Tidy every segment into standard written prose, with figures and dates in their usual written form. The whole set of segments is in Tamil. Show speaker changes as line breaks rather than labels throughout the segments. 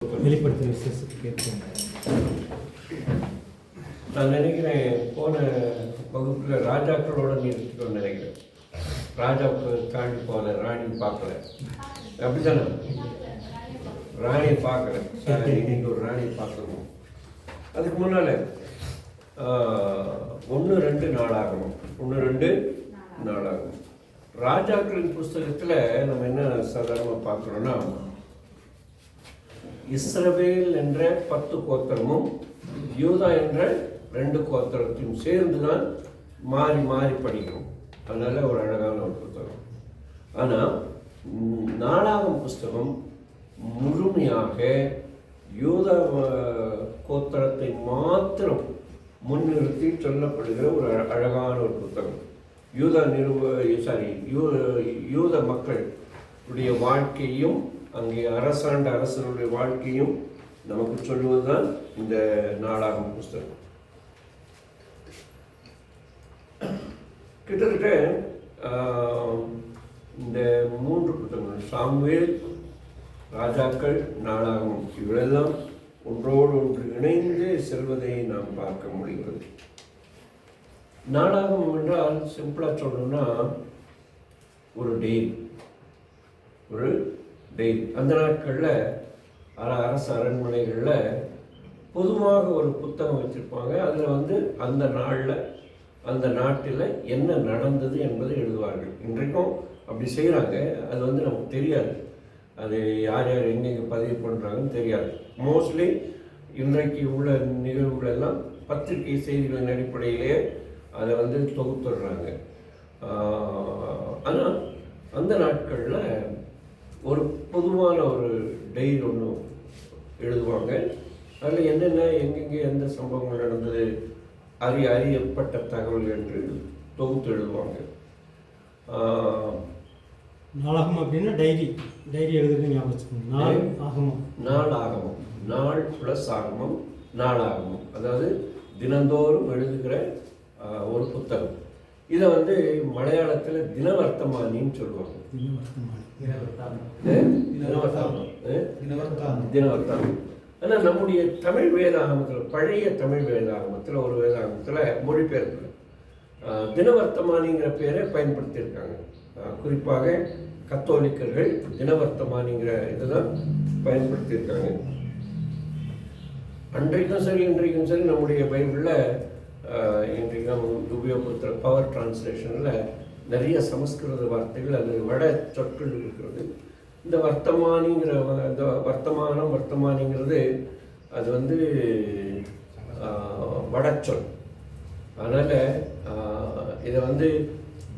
வெளிப்படுத்துகிற விசேஷத்தை கேட்குறாங்க.
நான் நினைக்கிறேன் போன வகுப்பில் ராஜாக்களோட நிறுத்திக்கணும்னு நினைக்கிறேன். ராஜாவுக்கு தாண்டி போன ராணி பார்க்கல, அப்படித்தானே? ராணியை பார்க்கல, இன்னைக்கு ஒரு ராணியை பார்க்கணும். அதுக்கு முன்னால் 1-2 நாளாகணும். ராஜாக்களின் புஸ்தகத்தில் நம்ம என்ன சாதாரணமாக பார்க்குறோன்னா, இஸ்ரவேல் என்ற 10 கோத்திரமும் யூதா என்ற 2 கோத்திரத்தையும் சேர்ந்து தான் மாறி மாறி படிக்கணும். அதனால ஒரு அழகான ஒரு புத்தகம். ஆனால் நாளாகம் புஸ்தகம் முழுமையாக யூதா கோத்திரத்தை மாத்திரம் முன்னிறுத்தி சொல்லப்படுகிற ஒரு அழகான ஒரு புத்தகம். யூத மக்களுடைய வாழ்க்கையும் அங்கே அரசாண்ட அரசனுடைய வாழ்க்கையும் நமக்கு சொல்லுவதுதான் இந்த நாளாகம் புஸ்தகம். கிட்டத்தட்ட இந்த 3 புத்தகங்கள், சாமுவேல், ராஜாக்கள், நாளாகம், இவையெல்லாம் ஒன்றோடு ஒன்று இணைந்து செல்வதை நாம் பார்க்க முடிகிறது. நாளாகம் என்றால் சிம்பிளாக சொல்லணும்னா ஒரு டெய்லி. அந்த நாட்களில் அரசு அரண்மனைகளில் பொதுவாக ஒரு புத்தகம் வச்சுருப்பாங்க. அதில் அந்த நாளில் அந்த நாட்டில் என்ன நடந்தது என்பதை எழுதுவார்கள். இன்றைக்கும் அப்படி செய்கிறாங்க. அது நமக்கு தெரியாது, அது யார் யார் எங்கெங்கே பதிவு பண்ணுறாங்கன்னு தெரியாது. மோஸ்ட்லி இன்றைக்கு உள்ள நிகழ்வுகள் எல்லாம் பத்திரிகை செய்திகளின் அடிப்படையிலே அதை தொகுத்துடுறாங்க. ஆனால் அந்த நாட்களில் ஒரு பொதுவான ஒரு டைரி ஒன்று எழுதுவாங்க. அதில் என்னென்ன எங்கெங்கே எந்த சம்பவங்கள் நடந்தது அறியப்பட்ட தகவல் என்று தொகுத்து எழுதுவாங்க.
நாளாகம் அப்படின்னா டைரி எழுதுறது ஞாபகம் வச்சுக்கோங்க.
நாள் ஆகமம், நாள் ப்ளஸ் ஆகமம், நாளாகமம், அதாவது தினந்தோறும் எழுதுகிற ஒரு புத்தகம். இதை மலையாளத்தில் தினவர்த்தமானின்னு சொல்லுவாங்க. தினவர்த்தமானம். ஆனால் நம்முடைய தமிழ் வேதாகமத்தில், பழைய தமிழ் வேதாகமத்தில், ஒரு வேதாகமத்தில் மொழிபெயர்ப்பு தினவர்த்தமானிங்கிற பேரை பயன்படுத்தியிருக்காங்க. குறிப்பாக கத்தோலிக்கர்கள் தினவர்த்தமானிங்கிற இதுதான் பயன்படுத்தியிருக்காங்க. அன்றைக்கும் சரி இன்றைக்கும் சரி நம்முடைய பைபிளில் இன்றைக்கு நம்ம உபயோகப்படுத்துகிற பவர் டிரான்ஸ்லேஷனில் நிறைய சமஸ்கிருத வார்த்தைகள் அல்லது வட சொற்கள் இருக்கிறது. இந்த வர்த்தமானிங்கிற இந்த வர்த்தமானிங்கிறது அது வடச்சொல். அதனால் இதை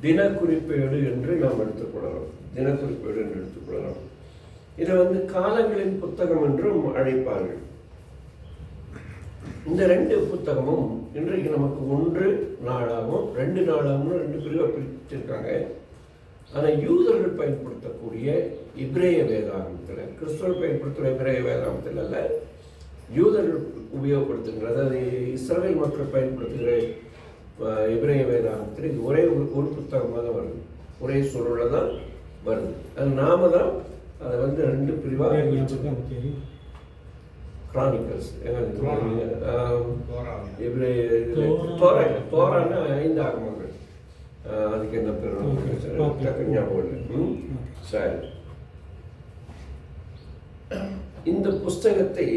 தினக்குறிப்பேடு என்று நாம் எடுத்துக்கொள்ளலாம். இதை காலங்களின் புத்தகம் என்றும் அழைப்பார்கள். இந்த 2 புத்தகமும் இன்றைக்கு நமக்கு 1 நாளாகவும் 2 நாளாகவும் 2 பிரிவாக பிரிச்சிருக்காங்க. ஆனால் யூதர்கள் பயன்படுத்தக்கூடிய இப்ரேய வேதாகமத்தில், கிறிஸ்தவர்கள் பயன்படுத்துகிற இப்ரேய வேதாகமத்தில் அல்ல, யூதர்கள் உபயோகப்படுத்துகிற, அதாவது இஸ்ரவேல் மக்கள் பயன்படுத்துகிற இப்ரேய வேதாகமத்தில் இது ஒரே ஒரு புத்தகமாக தான் வருது, ஒரே சூழலில் தான் வருது. அது நாம தான் அதை 2 பிரிவாக கிரானிக்கல்ஸ், தோரான 5 ஆகமங்கள். அதுக்கு என்ன பேர் ஞாபகம் இல்லை. சரி, இந்த புஸ்தகத்தை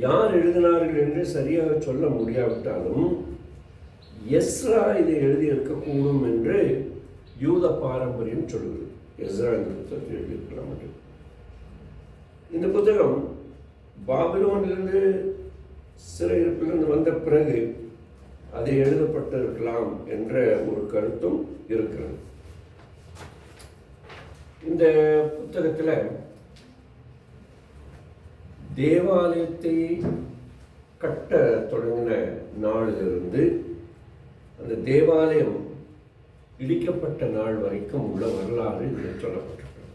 யார் எழுதினார்கள் என்று சரியாக சொல்ல முடியாவிட்டாலும் எஸ்ரா இதை எழுதியிருக்கக்கூடும் என்று யூத பாரம்பரியம் சொல்கிறது. எஸ்ரா இந்த புத்தகத்தை எழுதியிருக்கலாம் என்று. இந்த புத்தகம் பாபிலோனிலிருந்து சிறையிருப்பிலிருந்து வந்த பிறகு அது எழுதப்பட்டிருக்கலாம் என்ற ஒரு கருத்தும் இருக்கிறது. இந்த புத்தகத்தில் தேவாலயத்தை கட்ட தொடங்கின நாளிலிருந்து அந்த தேவாலயம் இடிக்கப்பட்ட நாள் வரைக்கும் உள்ள வரலாறு இதில் சொல்லப்பட்டிருக்கிறது.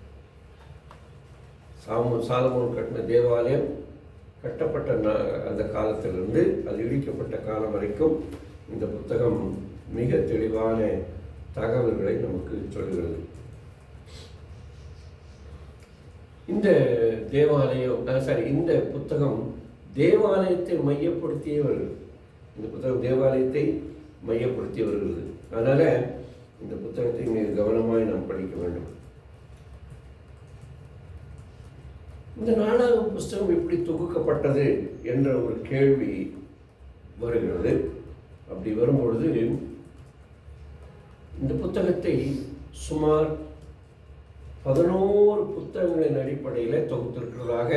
சாலமோன் கட்டின தேவாலயம் கட்டப்பட்ட அந்த காலத்திலிருந்து அது இடிக்கப்பட்ட காலம் வரைக்கும் இந்த புத்தகம் மிக தெளிவான தகவல்களை நமக்கு சொல்கிறது. இந்த தேவாலயம் இந்த புத்தகம் தேவாலயத்தை மையப்படுத்தியே வருகிறது. இந்த புத்தகம் தேவாலயத்தை மையப்படுத்தி வருகிறது. அதனால் இந்த புத்தகத்தை மிக கவனமாய் நாம் படிக்க வேண்டும். இந்த 4ஆம் புஸ்தகம் எப்படி தொகுக்கப்பட்டது என்ற ஒரு கேள்வி வருகிறது. அப்படி வரும்பொழுது இந்த புத்தகத்தை சுமார் 11 புத்தகங்களின் அடிப்படையில் தொகுத்திருக்கிறதாக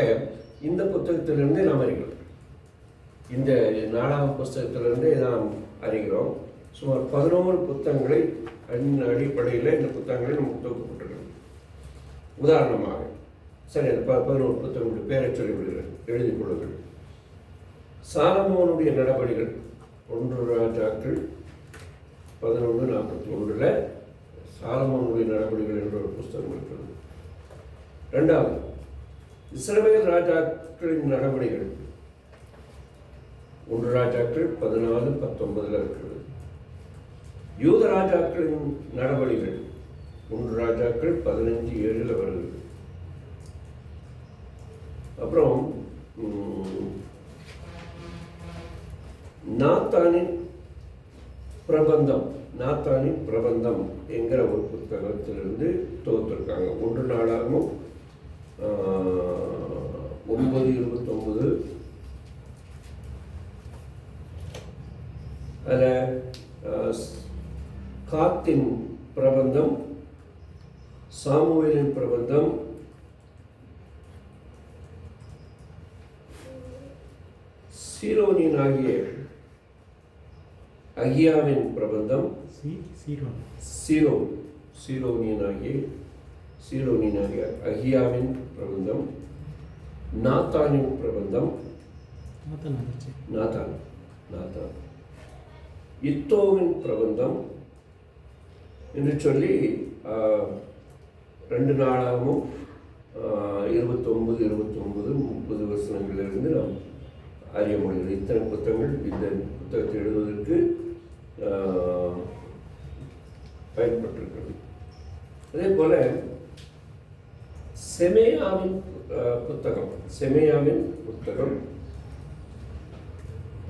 இந்த புத்தகத்திலிருந்து நாம் அறிகிறோம். இந்த 4ஆம் புஸ்தகத்திலிருந்து நாம் அறிகிறோம். சுமார் 11 புத்தகங்களை அடிப்படையில் இந்த புத்தகங்களை நமக்கு தொகுக்கப்பட்டிருக்கிறது. உதாரணமாக சரி, அந்த 11 புத்தகங்களுடைய பேரை சொல்லிவிடுகிறேன், எழுதிக் கொள்ளுங்கள். சாலமோனுடைய நடபடிகள் 1 ராஜாக்கள் 11:41 சாலமோனுடைய நடபடிகள் என்ற ஒரு புஸ்தகம் இருக்கிறது. 2வது இஸ்ரவேல் ராஜாக்களின் நடபடிகள் 1 ராஜாக்கள் 14:19 இருக்கிறது. யூத ராஜாக்களின் நடபடிகள் 1 ராஜாக்கள் 15:7 வருகிறது. அப்புறம் நாத்தானின் பிரபந்தம் என்கிற ஒரு புத்தகத்திலிருந்து தொகுத்திருக்காங்க. 1 நாளாகவும் 9:29 அதில் காத்தின் பிரபந்தம், சாமுவேலின் பிரபந்தம், சீரோனின் ஆகிய அகியாவின் பிரபந்தம், சீரோனியனாகிய அகியாவின் பிரபந்தம், நாத்தானின் பிரபந்தம், நாத்தான் இத்தோவின் பிரபந்தம் என்று சொல்லி 2 நாளாகவும் 29, 30 வசனங்களிலிருந்து நாம் அறிய முடிகிறது. இத்தனை புத்தகங்கள் இந்த புத்தகத்தை எழுதுவதற்கு பயன்பட்டிருக்கிறது. அதே போல செமேயாவின் புத்தகம்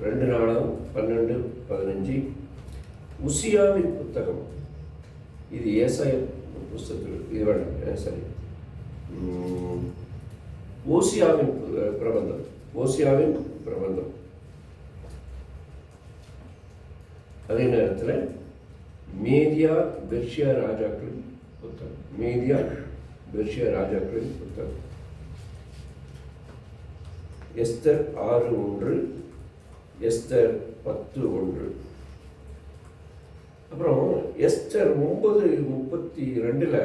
2 நாளாகவும் 12-15. உசியாவின் புத்தகம், இது ஏசாயா புஸ்தகத்தில் இது வேண்டாம், சரி, ஓசியாவின் பிரபந்தம். அதே நேரத்தில் மேதியா பெர்ஷியா ராஜாக்களின் புத்தகம், எஸ்தர் 6:1, எஸ்தர் 10:1. அப்புறம் எஸ்தர் 9:32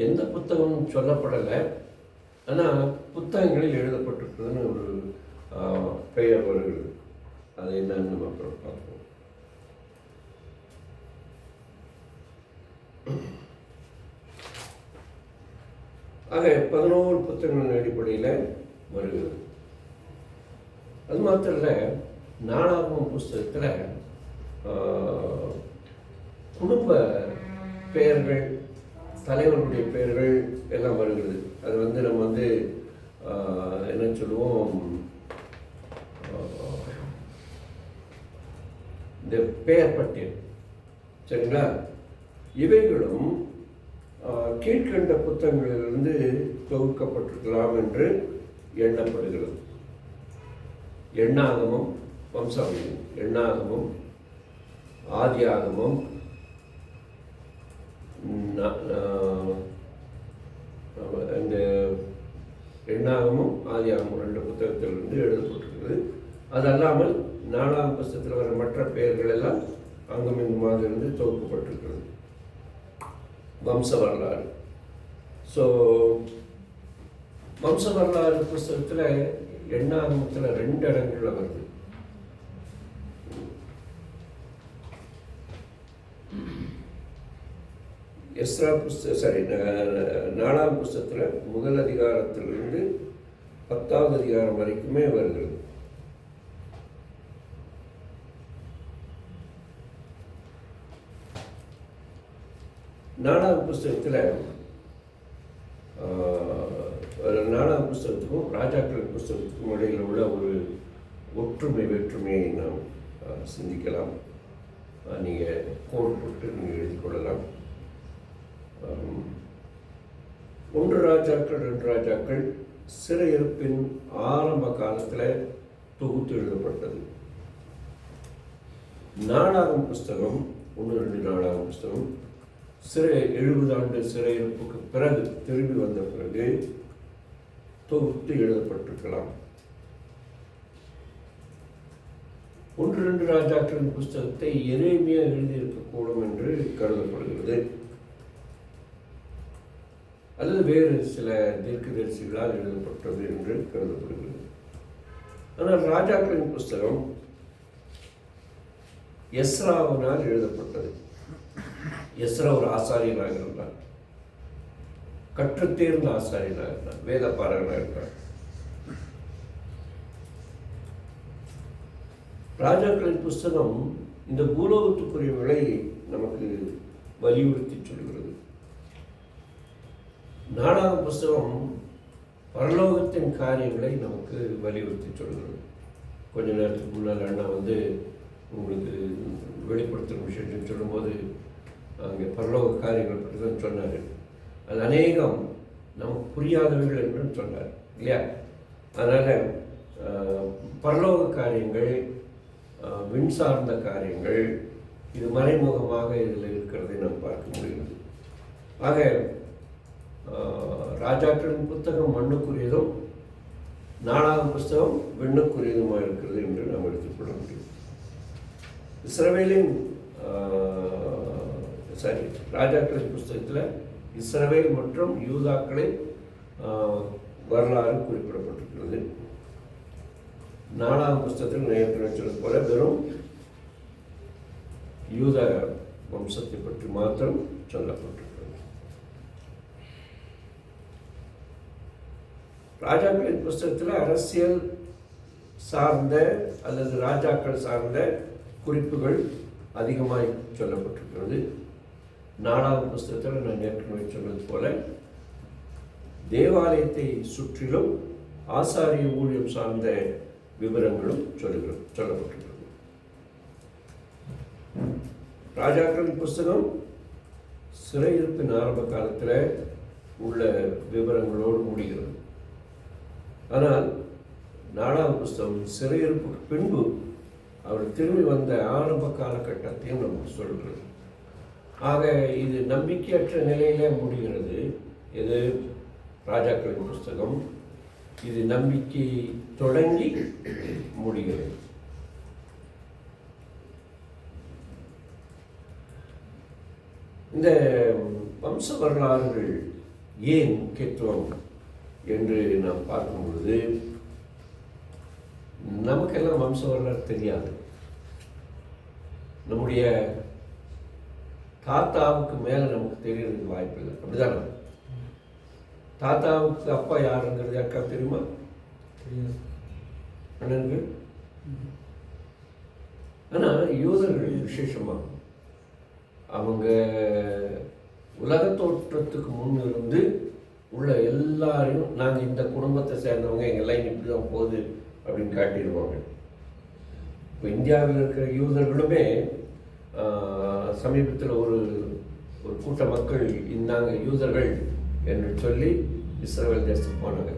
எந்த புத்தகமும் சொல்லப்படலை, ஆனால் புத்தகங்களில் எழுதப்பட்டிருக்குதுன்னு ஒரு பெயர் வருகிறது. அதை என்னன்னு நம்ம அப்புறம் பார்ப்போம். ஆக 11 புத்தகங்களின் அடிப்படையில் வருகிறது. அது மாத்திரம் இல்லை, 4ஆம் புஸ்தகத்தில் குடும்ப பெயர்கள், தலைவர்களுடைய பெயர்கள் எல்லாம் வருகிறது. அது நம்ம என்ன சொல்லுவோம், இந்த பெயர் பட்டியல், சரிங்களா? இவைகளும் கீழ்கண்ட புத்தகங்களிலிருந்து தொகுக்கப்பட்டிருக்கலாம் என்று எண்ணப்படுகிறது. எண்ணாகமம், வம்சாவளி, எண்ணாகமம், ஆதியாகமம், இந்த எண்ணாகமும் ஆதியாகமும் 2 புத்தகத்திலிருந்து எழுதப்பட்டிருக்கிறது. அது அல்லாமல் 4ஆம் புஸ்தகத்தில் வர மற்ற பெயர்கள் எல்லாம் அங்குமிங்குமாக இருந்து தொகுக்கப்பட்டிருக்கிறது. வம்ச வரலாறு. ஸோ வம்ச வரலாறு புஸ்தகத்தில் எண்ணாகமத்தில் 2 இடங்களில் வருது. எஸ்ரா புஸ்தகம் 4ஆம் புஸ்தகத்தில் முதல் அதிகாரத்திலிருந்து 10வது அதிகாரம் வரைக்குமே வருகிறது. நாலாம் புஸ்தகத்தில் நாலாம் புஸ்தகத்துக்கும் ராஜாக்கள் புஸ்தகத்துக்கும் இடையில் உள்ள ஒரு ஒற்றுமை வேற்றுமையை நாம் சிந்திக்கலாம். நீங்கள் கோடு போட்டு நீங்கள் எழுதி கொள்ளலாம். 1 ராஜாக்கள் 2 ராஜாக்கள் சிறையிருப்பின் ஆரம்ப காலத்தில் தொகுத்து எழுதப்பட்டது. நாளாகும் புஸ்தகம் 1-2 நாளாகும் புஸ்தகம் 70 ஆண்டு சிறையிருப்புக்கு பிறகு திரும்பி வந்த பிறகு தொகுத்து எழுதப்பட்டிருக்கலாம். 1-2 ராஜாக்களின் புஸ்தகத்தை எரேமியா எழுதியிருக்கக்கூடும் என்று கருதப்படுகிறது. அல்லது வேறு சில தீர்க்கதரிசிகளால் எழுதப்பட்டது என்று கருதப்படுகிறது. ஆனால் ராஜாக்களின் புஸ்தகம் எஸ்ராவினால் எழுதப்பட்டது. எஸ்ரா ஒரு ஆசாரியனாக இருந்தார், கற்றுத்தேர்ந்த ஆசாரியனாக இருந்தார், வேதப்பாரகனாக இருந்தார். ராஜாக்களின் புஸ்தகம் இந்த பூலோகத்துக்குரிய விலையை நமக்கு வலியுறுத்தி சொல்கிறது. நாளாகும் புஸ்தகம் பரலோகத்தின் காரியங்களை நமக்கு வலியுறுத்தி சொல்கிறது. கொஞ்ச நேரத்துக்கு முன்னால் அண்ணா உங்களுக்கு வெளிப்படுத்தும் விஷயத்தை சொல்லும்போது அங்கே பரலோக காரியங்கள் பற்றி தான் சொன்னார். அது அநேகம் நமக்கு புரியாதவர்கள் என்று சொன்னார் இல்லையா? அதனால் பரலோக காரியங்கள், விண் சார்ந்த காரியங்கள், இது மறைமுகமாக இதில் இருக்கிறதை நாம் பார்க்க முடிகிறது. ஆக ராஜாக்களின் புத்தகம் மண்ணுக்குரியதும் நாளாகும் புஸ்தகம் விண்ணுக்குரியதுமாக இருக்கிறது என்று நாம் எடுத்துக்கொள்ள முடியும். இஸ்ரவேலின் ராஜாக்களின் புஸ்தகத்தில் இஸ்ரவேல் மற்றும் யூதாக்களின் வரலாறு குறிப்பிடப்பட்டிருக்கிறது. நாலாம் புஸ்தகத்தில் நேற்று சொன்னது போல வெறும் யூத வம்சத்தை பற்றி மாத்திரம் சொல்லப்பட்டிருக்கிறது. ராஜாக்களின் புஸ்தகத்தில் அரசியல் சார்ந்த அல்லது ராஜாக்கள் சார்ந்த குறிப்புகள் அதிகமாய் சொல்லப்பட்டிருக்கிறது. நாலாம் புஸ்தகத்தில் நான் ஏற்கனவே சொன்னது போல தேவாலயத்தை சுற்றிலும் ஆசாரிய ஊழியம் சார்ந்த விவரங்களும் சொல்லப்பட்டிருக்கிறது. ராஜாக்களின் புஸ்தகம் சிறையிருப்பின் ஆரம்ப காலத்தில் உள்ள விவரங்களோடு முடிகிறது. ஆனால் நாலாம் புஸ்தகம் சிறையிருப்புக்கு பின்பு அவர் திரும்பி வந்த ஆரம்ப காலகட்டத்தையும் நமக்கு சொல்கிறது. ஆக இது நம்பிக்கையற்ற நிலையிலே முடிகிறது. இது ராஜாக்களின் புஸ்தகம். இது நம்பிக்கை தொடங்கி முடிகிறது. இந்த வம்ச வரலாறுகள் ஏன் முக்கியத்துவம் என்று நாம் பார்க்கும் பொழுது நமக்கெல்லாம் வம்ச வரலாறு தெரியாது. நம்முடைய தாத்தாவுக்கு மேலே நமக்கு தெரியறதுக்கு வாய்ப்பு இல்லை. அப்படிதானே? தாத்தாவுக்கு அப்பா யாருங்கிறது அக்கா தெரியுமா? அண்ணனுக்கு. ஆனால் யூதர்கள் விசேஷமாக அவங்க உலக தோற்றத்துக்கு முன் இருந்து உள்ள எல்லாரையும் நாங்கள் இந்த குடும்பத்தை சேர்ந்தவங்க, எங்கள் லைன் இப்படி தான் போகுது அப்படின்னு காட்டிடுவாங்க. இப்போ இந்தியாவில் இருக்கிற யூதர்களுமே சமீபத்தில் ஒரு கூட்ட மக்கள் இந்தாங்க யூதர்கள் என்று சொல்லி இஸ்ரவேல் தேசத்துக்கு போனாங்க.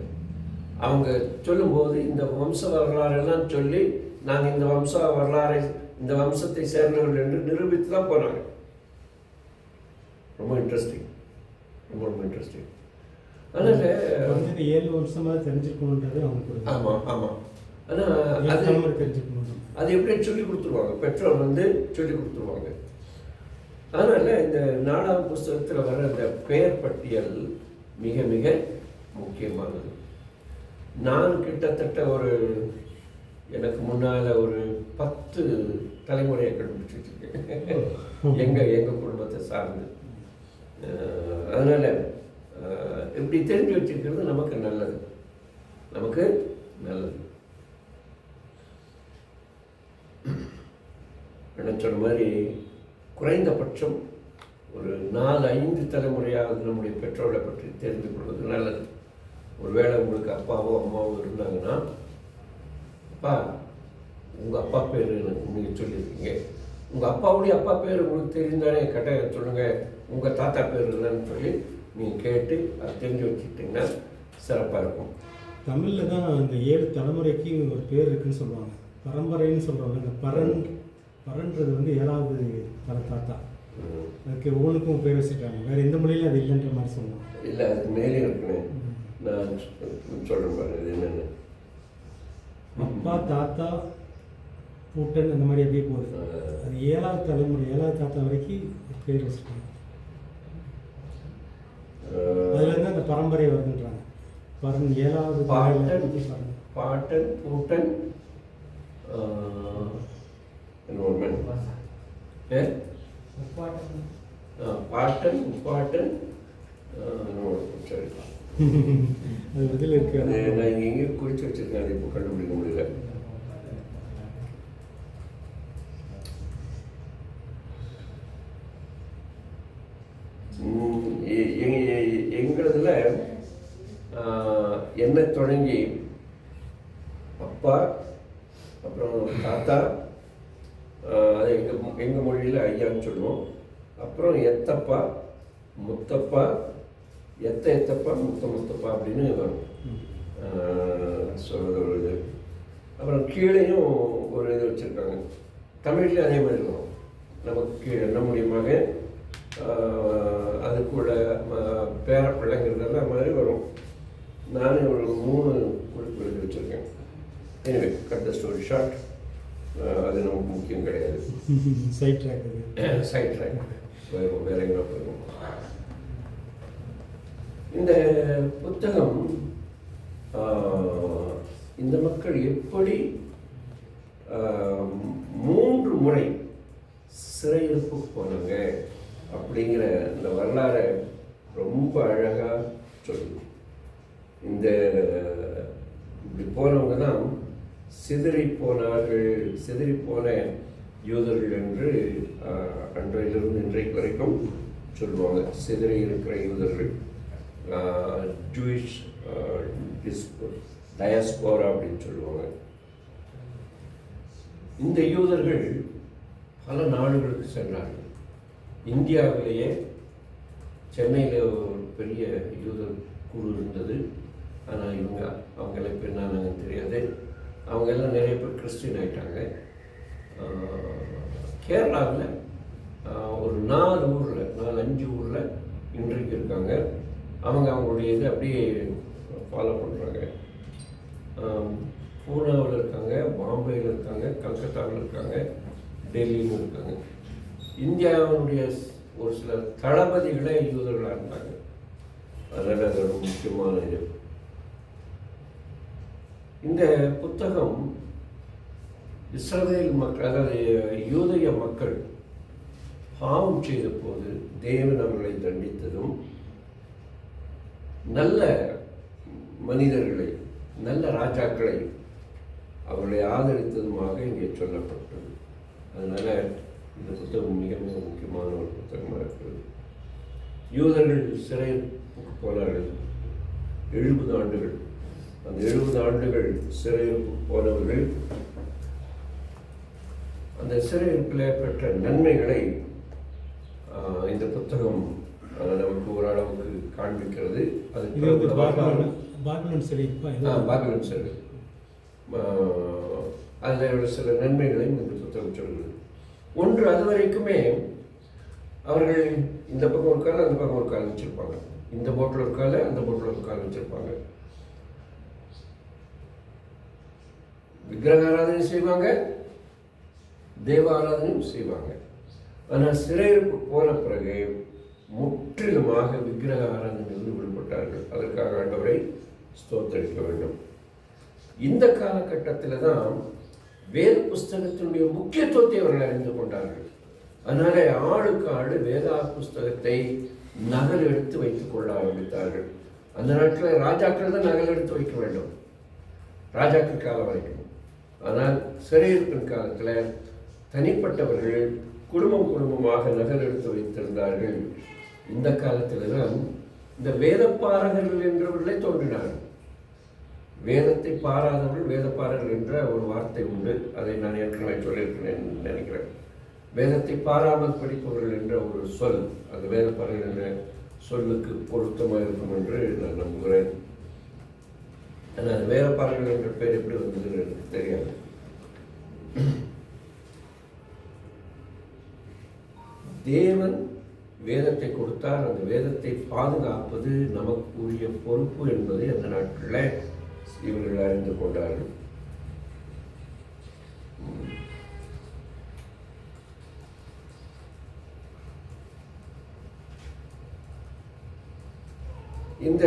அவங்க சொல்லும்போது இந்த வம்ச வரலாறெல்லாம் சொல்லி நாங்கள் இந்த வம்ச வரலாறை, இந்த வம்சத்தை சேர்ந்தவர்கள் என்று நிரூபித்து தான் போனாங்க. ரொம்ப இன்ட்ரெஸ்டிங், ரொம்ப இன்ட்ரெஸ்டிங். அதனால்
7 வருஷமாக தெரிஞ்சுக்கணுன்றது அவங்க.
ஆமாம் ஆமாம். ஆனால் அது
தெரிஞ்சுக்கணும்.
அது எப்படி சொல்லி கொடுத்துருவாங்க, பெற்றோர் சொல்லி கொடுத்துருவாங்க. அதனால் இந்த நாலாம் புஸ்தகத்தில் வர அந்த பெயர் பட்டியல் மிக மிக முக்கியமானது. நான் கிட்டத்தட்ட எனக்கு முன்னால் ஒரு 10 தலைமுறையை கண்டுபிடிச்சி வச்சுருக்கேன் எங்கள் குடும்பத்தை சார்ந்து. அதனால் இப்படி தெரிஞ்சு வச்சுருக்கிறது நமக்கு நல்லது, நமக்கு நல்லது. என்ன சொன்ன மாதிரி குறைந்தபட்சம் ஒரு 4-5 தலைமுறையாவது நம்முடைய பெற்றோரை பற்றி தெரிந்து கொள்வது நல்லது. ஒருவேளை உங்களுக்கு அப்பாவோ அம்மாவோ இருந்தாங்கன்னா, அப்பா உங்கள் அப்பா பேர் நீங்கள் சொல்லியிருக்கீங்க, உங்கள் அப்பாவுடைய அப்பா பேர் உங்களுக்கு தெரிந்தானே கட்டாயம் சொல்லுங்கள், உங்கள் தாத்தா பேர் என்னன்னு சொல்லி நீங்கள் கேட்டு அதை தெரிஞ்சு வச்சுக்கிட்டிங்கன்னா சிறப்பாக இருக்கும்.
தமிழில் தான் அந்த 7 தலைமுறைக்கு ஒரு பேர் இருக்குன்னு சொல்லுவாங்க, பரம்பரைன்னு சொல்கிறாங்க. அந்த பரன்றது வந்து 7வது தாத்தா. அதுக்கு ஒவ்வொன்றுக்கும் பேர் வச்சுருக்காங்க. வேறு எந்த மொழியிலும் அது இல்லைன்ற மாதிரி சொல்லுவாங்க.
இல்லை, அதுக்கு மேலே இருக்குன்னு நான் சொல்கிறேன் பாருங்க. இது என்னென்னு
அப்பா தாத்தா பூட்டன் அந்த மாதிரி அப்படியே போகுது. அது 7வது தலைமுறை 7வது தாத்தா வரைக்கும் பேர் வச்சுருக்காங்க. அதுலேருந்து அந்த பரம்பரை வருதுன்றாங்க. பரன் 7வது
பாட்டன் பூட்டன் பாட்டன் உப்பாட்டன் சரி,
அது இதில் இருக்கு.
நான் இங்கே எங்கேயும் குறித்து வச்சுருக்கேன், அதை இப்போ கண்டுபிடிக்க முடியல. எங்களதுல என்ன தொடங்கி அப்பா, அப்புறம் தாத்தா, அது எங்கள் மொழியில் ஐயான்னு சொல்லுவோம். அப்புறம் எத்தப்பா, முத்தப்பா, எத்தப்பா, முத்தப்பா அப்படின்னு வரும் சொல்கிறது ஒரு இது. அப்புறம் கீழேயும் ஒரு இது வச்சுருக்காங்க. தமிழ்லேயும் அதே மாதிரி வரும். நமக்கு கீழே நம்முடைய மகன், அதுக்குள்ள பேர பிள்ளைங்கிறதெல்லாம் மாதிரி வரும். நானே ஒரு 3 குறிப்பு எழுதி வச்சுருக்கேன். Anyway, cut the story short, அது நமக்கு முக்கியம் கிடையாது.
சைட் ட்ராக்
வேற எங்கே போயிடும். இந்த புத்தகம் இந்த மக்கள் எப்படி 3 முறை சிறையிருப்புக்கு போனாங்க அப்படிங்கிற இந்த வரலாறை ரொம்ப அழகாக சொல்லுது. இந்த இப்படி போனவங்க தான் சிதறி போன யூதர்கள் என்று அன்றையிலிருந்து இன்றைக்கு வரைக்கும் சொல்லுவாங்க. சிதறி இருக்கிற யூதர்கள், ஜூயிஷ் டயஸ்போரா அப்படின்னு சொல்லுவாங்க. இந்த யூதர்கள் பல நாடுகளுக்கு சென்றார்கள். இந்தியாவிலேயே சென்னையில் ஒரு பெரிய யூதர் குழு இருந்தது. ஆனால் அவங்கெல்லாம் இப்போ என்னன்னு தெரியாது. அவங்க எல்லாம் நிறைய பேர் கிறிஸ்டின் ஆகிட்டாங்க. கேரளாவில் ஒரு 4-5 ஊரில் இன்றைக்கு இருக்காங்க. அவங்களுடைய இது அப்படியே ஃபாலோ பண்ணுறாங்க. பூனாவில் இருக்காங்க, பாம்பேயில் இருக்காங்க, கல்கத்தாவில் இருக்காங்க, டெல்லியிலும் இருக்காங்க. இந்தியாவுடைய ஒரு சில தளபதிகளே யூதர்களாக இருந்தாங்க. அதனால் அது ஒரு முக்கியமான இது. இந்த புத்தகம் இஸ்ரவேல் மக்கள், அதாவது யூதய மக்கள் பாவம் செய்த போது தேவன் அவர்களை தண்டித்ததும், நல்ல மனிதர்களை, நல்ல ராஜாக்களை அவர்களை ஆதரித்ததுமாக இங்கே சொல்லப்பட்டது. அதனால இந்த புத்தகம் மிக மிக முக்கியமான ஒரு புத்தகமாக இருக்கிறது. யூதர்கள் சிறைக்கு போனார்கள் 70 ஆண்டுகள். அந்த 70 ஆண்டுகள் சிறைக்கு போனவர்கள் அந்த சிறையிருப்பில் பெற்ற நன்மைகளை இந்த புத்தகம் நமக்கு ஓரளவுக்கு காண்பிக்கிறது. அதுக்கு
பாபிலோன் சிறை,
அதில் சில நன்மைகளையும் இந்த புத்தகம் சொல்கிறது. ஒன்று, அது வரைக்குமே அவர்கள் இந்த பக்கம் ஒரு காலம் அந்த பக்கம் ஒரு காலம் வச்சுருப்பாங்க. இந்த போட்டில் ஒரு காலம் அந்த போட்டில் ஒரு காலம் வச்சுருப்பாங்க. விக்கிரக ஆராதனை செய்வாங்க, தேவ ஆராதனையும் செய்வாங்க. ஆனால் சிறையிருப்பு போன பிறகு முற்றிலுமாக விக்கிரக ஆராதனையில் விடுபட்டார்கள். அதற்காக ஆண்டவரை ஸ்தோத்தரிக்க வேண்டும். இந்த காலகட்டத்தில் தான் வேத புஸ்தகத்தினுடைய முக்கியத்துவத்தை அவர்கள் அறிந்து கொண்டார்கள். அதனால ஆளுக்கு ஆடு வேதா புஸ்தகத்தை நகல் எடுத்து வைத்துக் கொள்ள ஆரம்பித்தார்கள். அந்த நாட்டில் ராஜாக்கள் தான் நகல் எடுத்து வைக்க வேண்டும், ராஜாக்கள் காலம் வரைக்கும். ஆனால் சிறையிருப்பின் காலத்தில் தனிப்பட்டவர்கள் குடும்பமாக நகல் எடுத்து வைத்திருந்தார்கள். இந்த காலத்தில் தான் இந்த வேதப்பாரகர்கள் என்றவர்களே தோன்றினார்கள். வேதத்தை பாராதவர்கள் வேதப்பாரர்கள் என்ற ஒரு வார்த்தை உண்டு. அதை நான் ஏற்கனவே சொல்லியிருக்கிறேன் நினைக்கிறேன். வேதத்தை பாராமல் படிப்பவர்கள் என்ற ஒரு சொல் அந்த வேதப்பாரர்கள் என்ற சொல்லுக்கு பொருத்தமாக இருக்கும் என்று நான் நம்புகிறேன். ஆனால் அது வேதப்பாரர்கள் என்ற பேர் எப்படி வந்ததுன்னு எனக்கு தெரியாது. தேவன் வேதத்தை கொடுத்தார். அந்த வேதத்தை பாதுகாப்பது நமக்கு உரிய பொறுப்பு என்பதை அந்த நாட்களில் இவர்கள் அறிந்து கொண்டார்கள். இந்த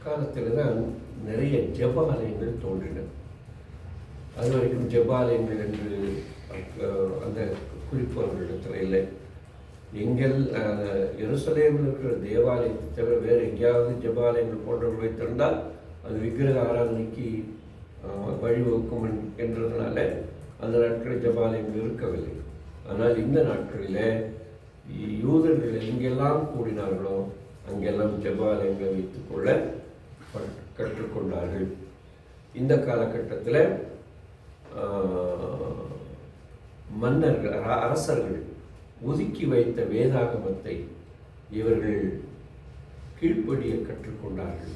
காலத்தில் தான் நிறைய ஜெபாலயங்கள் தோன்றின. அது வரைக்கும் ஜெபாலயங்கள் என்று அந்த குறிப்பு அவர்களிடத்தில் இல்லை. எங்கள் எருசலேமில் இருக்கிற தேவாலயத்தை தவிர வேறு எங்கேயாவது ஜெபாலயங்கள் போன்றவர்கள் வைத்திருந்தால் அது விக்கிரக ஆராதனைக்கு வழிவகுக்கும் என்றதுனால அந்த நாட்களில் ஜெபாலயங்கள் இருக்கவில்லை. ஆனால் இந்த நாட்களில் யூதர்கள் எங்கெல்லாம் கூடினார்களோ அங்கெல்லாம் ஜெபாலயங்களை வைத்துக்கொள்ள கற்றுக்கொண்டார்கள். இந்த காலகட்டத்தில் மன்னர்கள் அரசர்கள் ஒதுக்கி வைத்த வேதாகமத்தை இவர்கள் கீழ்ப்படிய கற்றுக்கொண்டார்கள்.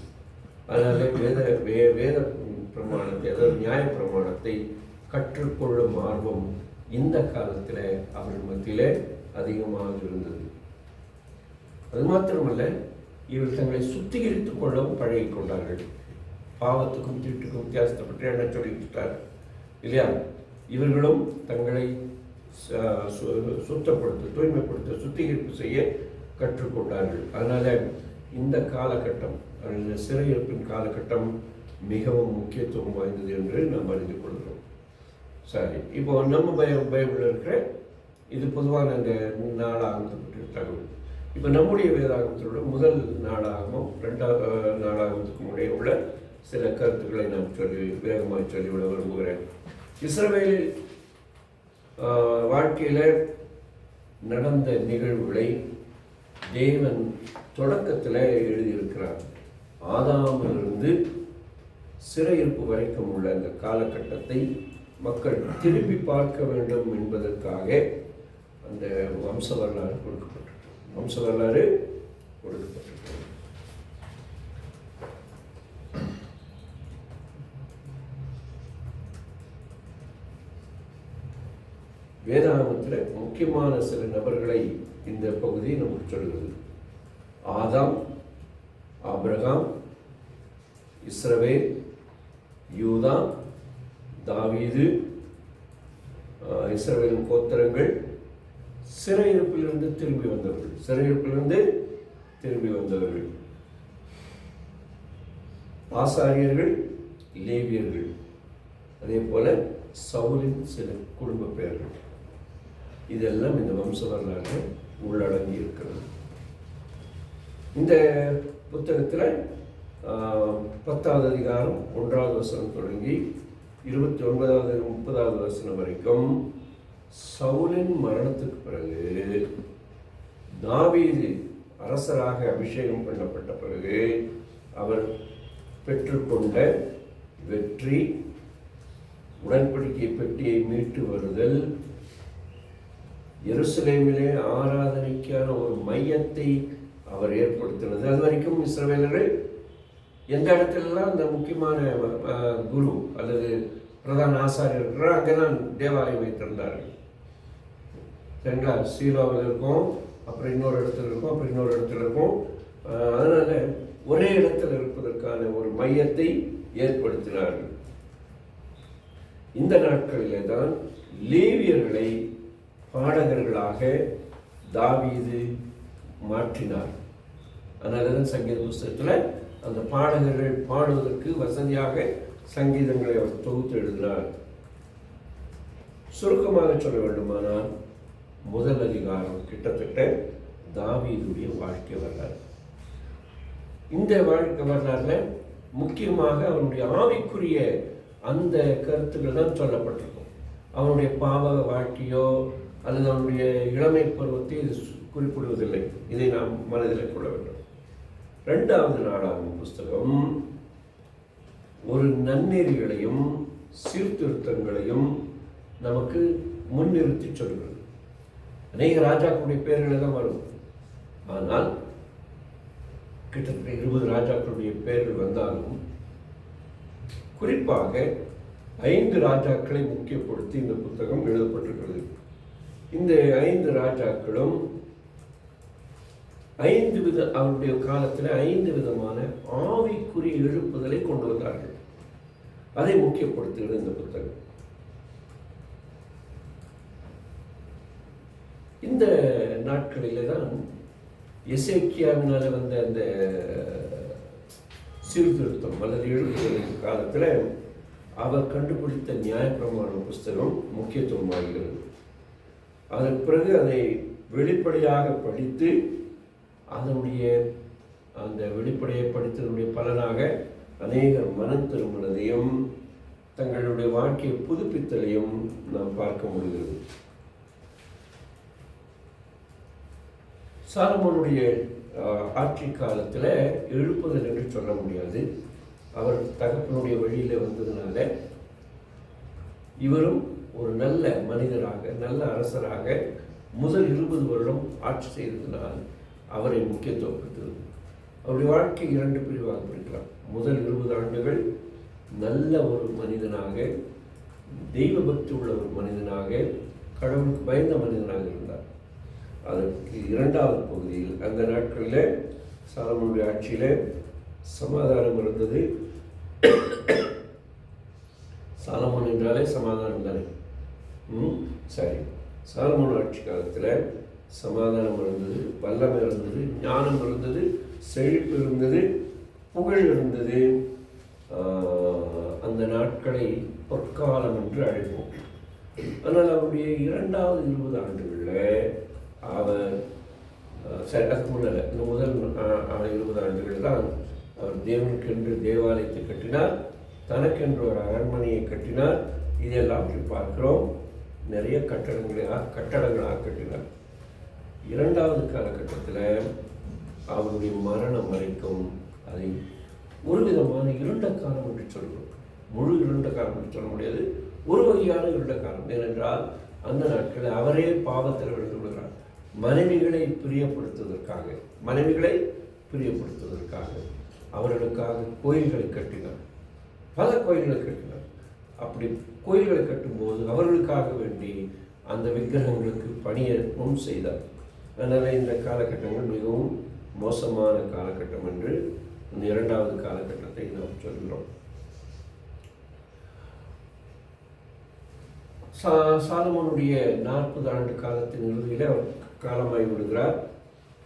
அதனால் வேத பிரமாணத்தை, அதாவது நியாய பிரமாணத்தை கற்றுக்கொள்ளும் ஆர்வம் இந்த காலத்தில் அவர்கள் மத்தியில் அதிகமாக இருந்தது. அது மாத்திரமல்ல, இவர்கள் தங்களை சுத்திகரித்துக் கொள்ளவும் பழகி கொண்டார்கள். பாவத்துக்கும் தீட்டுக்கும் வித்தியாசத்தை பற்றி என்ன சொல்லிவிட்டார் இல்லையா? இவர்களும் தங்களை சுத்தப்படுத்த, தூய்மைப்படுத்த, சுத்திகரிப்பு செய்ய கற்றுக்கொண்டார்கள். அதனால் இந்த காலகட்டம், இந்த சிறையிருப்பின் காலகட்டம் மிகவும் முக்கியத்துவம் வாய்ந்தது என்று நாம் அறிந்து கொள்கிறோம். சரி, இப்போ நம்ம பைபிளில் இருக்கிற இது பொதுவான இந்த நாளாகமத்தை பற்றிய தகவல். இப்போ நம்முடைய வேதாகமத்தோட முதல் நாளாகமும் ரெண்டாவது நாளாகமத்துக்கு முன்னே உள்ள சில கருத்துக்களை நான் வேகமாக சொல்லிவிட விரும்புகிறேன். இஸ்ரவேல் வாழ்க்கையில் நடந்த நிகழ்வுகளை தேவன் தொடக்கத்தில் எழுதியிருக்கிறார். ஆதாமிலிருந்து சிறையிருப்பு வரைக்கும் உள்ள அந்த காலகட்டத்தை மக்கள் திரும்பி பார்க்க வேண்டும் என்பதற்காக அந்த வம்ச வரலாறு கொடுக்கப்பட்டிருக்கு. வம்ச வரலாறு கொடுக்கப்பட்டிருக்கு. வேதாகமத்தில் முக்கியமான சில நபர்களை இந்த பகுதி நமக்கு சொல்கிறது. ஆதாம், ஆபிரகாம், இஸ்ரவேல், யூதா, தாவீது, இஸ்ரவேலின் கோத்திரங்கள், சிறையிருப்பிலிருந்து திரும்பி வந்தவர்கள், ஆசாரியர்கள், லேவியர்கள், அதே போல சவுலின் சில குடும்ப பெயர்கள். இதெல்லாம் இந்த வம்ச வரலாறு உள்ளடங்கி இருக்கிறது. இந்த புத்தகத்தில் 10வது அதிகாரம் 1வது வசனம் தொடங்கி 29வது 30வது வசனம் வரைக்கும் சவுலின் மரணத்துக்கு பிறகு தாவீது அரசராக அபிஷேகம் பண்ணப்பட்ட பிறகு அவர் பெற்றுக்கொண்ட வெற்றி, உடன்படிக்கை பெட்டியை மீட்டு வருதல், எருசலேமிலே ஆராதனைக்கான ஒரு மையத்தை அவர் ஏற்படுத்தினது. அது வரைக்கும் இஸ்ரவேலர்கள் எந்த இடத்துலலாம் அந்த முக்கியமான குரு அல்லது பிரதான ஆசாரியர்கள் அங்கெல்லாம் தேவாலயம் வைத்திருந்தார்கள். சரிங்களா? சீலோவில் இருக்கும், அப்புறம் இன்னொரு இடத்துல இருக்கும், அப்புறம் இன்னொரு இடத்துல இருக்கும். அதனால் ஒரே இடத்துல இருப்பதற்கான ஒரு மையத்தை ஏற்படுத்தினார்கள். இந்த நாட்களிலே தான் லேவியர்களை பாடகர்களாக தாவீது மாற்றினார். அதனால தான் சங்கீத புஸ்தகத்தில் அந்த பாடகர்கள் பாடுவதற்கு வசதியாக சங்கீதங்களை அவர் தொகுத்து எழுதினார். சுருக்கமாக சொல்ல வேண்டுமானால் முதல் அதிகாரம் கிட்டத்தட்ட தாவீதுடைய வாழ்க்கை வரலாறு. இந்த வாழ்க்கை வரலாறுல முக்கியமாக அவனுடைய ஆவிக்குரிய அந்த கருத்துக்கள் தான் சொல்லப்பட்டிருக்கும். அவனுடைய பாவ வாழ்க்கையோ அல்லது அவனுடைய இளமை பருவத்தை இது குறிப்பிடுவதில்லை. இதை நாம் மனதில் கொள்ள வேண்டும். 2வது நாளாகமம் புஸ்தகம் ஒரு நன்னெறிகளையும் சீர்திருத்தங்களையும் நமக்கு முன்னிறுத்தி சொல்கிறது. அநேக ராஜாக்களுடைய பெயர்கள் தான் வரும். ஆனால் கிட்டத்தட்ட 20 ராஜாக்களுடைய பெயர்கள் வந்தாலும் குறிப்பாக 5 ராஜாக்களை முக்கியப்படுத்தி இந்த புத்தகம் எழுதப்பட்டிருக்கிறது. இந்த 5 ராஜாக்களும் 5 வித அவருடைய காலத்தில் 5 விதமான ஆவிக்குரிய எழுப்புதலை கொண்டு வந்தார்கள். அதை முக்கியப்படுத்துகிறது இந்த புத்தகம். இந்த நாட்களிலே தான் எசேக்கியாவினால வந்த அந்த சீர்திருத்தம் அல்லது எழுப்புதலின் காலத்தில் அவர் கண்டுபிடித்த நியாயப்பிரமாண புஸ்தகம் முக்கியத்துவமாகிறது. அதற்கு பிறகு அதை வெளிப்படையாக படித்து அதனுடைய அந்த வெளிப்படையை படித்ததனுடைய பலனாக அநேகர் மனம் திரும்பினதையும் தங்களுடைய வாழ்க்கையை புதுப்பித்தலையும் நாம் பார்க்க முடிகிறது. சாலமோனுடைய ஆட்சி காலத்தில் எழுப்புதல் என்று சொல்ல முடியாது. அவர் தகப்பனுடைய வழியில் வந்ததுனால இவரும் ஒரு நல்ல மனிதராக நல்ல அரசராக முதல் 20 வருடம் ஆட்சி செய்ததினால் அவரை முக்கியத்துவப்படுத்துவது. அவருடைய வாழ்க்கை 2 பிரிவாக பிரிக்கலாம். முதல் 20 ஆண்டுகள் நல்ல ஒரு மனிதனாக, தெய்வ பக்தி உள்ள ஒரு மனிதனாக, கடவுளுக்கு பயந்த மனிதனாக இருந்தார். அதற்கு 2வது பகுதியில் அந்த நாட்களில் சாலமோனுடைய ஆட்சியில் சமாதானம் இருந்தது. சாலமோன் என்றாலே சமாதானம் தானே. சரி, சாலமோன் ஆட்சி காலத்தில் சமாதானம் இருந்தது, வல்லமை இருந்தது, ஞானம் இருந்தது, செழிப்பு இருந்தது, புகழ் இருந்தது. அந்த நாட்களை பொற்காலம் என்று அழைப்போம். ஆனால் அவருடைய 2வது 20 ஆண்டுகளில் அவர் சரி, அதுக்கு முன்னால் இந்த முதல் 20 ஆண்டுகள் தான் அவர் தேவனுக்கென்று தேவாலயத்தை கட்டினார், தனக்கென்று ஒரு அரண்மனையை கட்டினார். இதெல்லாம் பார்க்கிறோம். நிறைய கட்டடங்களாக கட்டினார். 2வது காலகட்டத்தில் அவருடைய மரணம் வரைக்கும் அதை ஒரு விதமான இருண்ட காலம் என்று சொல்கிறோம். முழு இருண்ட காலம் என்று சொல்ல முடியாது, ஒரு வகையான இருண்ட காலம். ஏனென்றால் அந்த நாட்களில் அவரே பாவத்தில் விழுந்து விடுகிறார். மனைவிகளை பிரியப்படுத்துவதற்காக அவர்களுக்காக கோயில்களை கட்டினார், பல கோயில்களை கட்டினார். அப்படி கோயில்களை கட்டும்போது அவர்களுக்காக வேண்டி அந்த விக்கிரகங்களுக்கு பணியேற்பும் செய்தார். அதனால் இந்த காலகட்டங்கள் மிகவும் மோசமான காலகட்டம் என்று இந்த 2வது காலகட்டத்தை நாம் சொல்கிறோம். சாலமோனுடைய 40 ஆண்டு காலத்தின் இறுதியில் அவர் காலமாகி விடுகிறார்.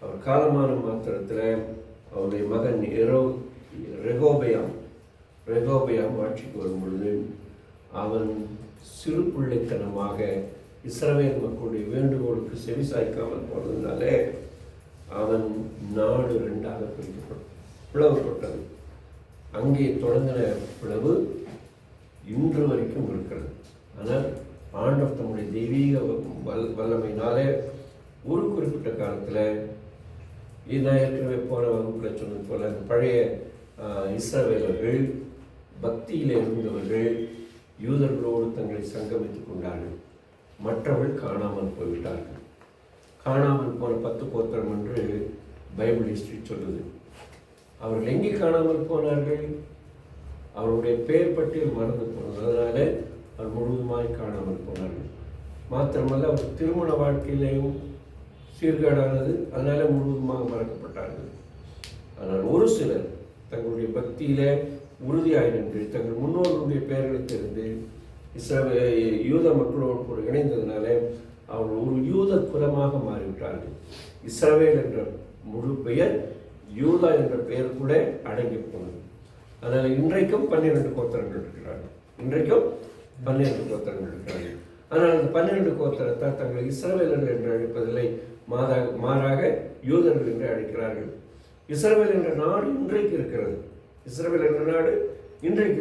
அவர் காலமான மாத்திரத்தில் அவருடைய மகன் ரெகோபயாம் ஆட்சிக்கு வரும் பொழுது அவன் சிறு பிள்ளைத்தனமாக இஸ்ரவேல் மக்களுடைய வேண்டுகோளுக்கு செவிசாய்க்காமல் போனதுனாலே அவன் நாடு 2ஆக பிளவுபட்டது. அங்கே தொடங்கின பிளவு இன்று வரைக்கும் இருக்கிறது. ஆனால் ஆண்டவர் தம்முடைய தெய்வீக வல்லமையினாலே ஒரு குறிப்பிட்ட காலத்தில் நான் ஏற்கனவே போன வகுப்பில் சொன்னது போல அந்த பழைய இஸ்ரவேலர்கள் பக்தியில் இருந்தவர்கள் யூதர்களோடு தங்களை சங்கமித்துக் கொண்டார்கள். மற்றவர்கள் காணாமல் போய்விட்டார்கள். காணாமல் போன 10 கோத்திரம் என்று பைபிள் ஹிஸ்டரி சொல்லுது. அவர்கள் எங்கே காணாமல் போனார்கள்? அவருடைய பெயர் பட்டியல் மறந்து போனது. அதனால அவர் முழுவதுமாய் காணாமல் போனார்கள். மாத்திரமல்ல அவர் திருமண வாழ்க்கையிலேயும் சீர்கேடானது. அதனால முழுவதுமாக மறக்கப்பட்டார்கள். ஆனால் ஒரு சிலர் தங்களுடைய பக்தியில உறுதியாக நின்று தங்கள் முன்னோர்களுடைய பெயர்களை தெரிந்து யூத மக்களோடு கூட இணைந்ததுனால அவர்கள் ஒரு யூத குலமாக மாறிவிட்டார்கள். இஸ்ரவேல் என்ற முழு பெயர் யூதா என்ற பெயர் கூட அடங்கி போனது. அதனால் இன்றைக்கும் 12 கோத்திரங்கள் இருக்கிறார்கள். ஆனால் அந்த 12 கோத்திரத்தை தங்கள் இஸ்ரவேலர்கள் என்று அழைப்பதில்லை, மாறாக யூதர்கள் என்று அழைக்கிறார்கள். இஸ்ரவேல் என்ற நாடு இன்றைக்கு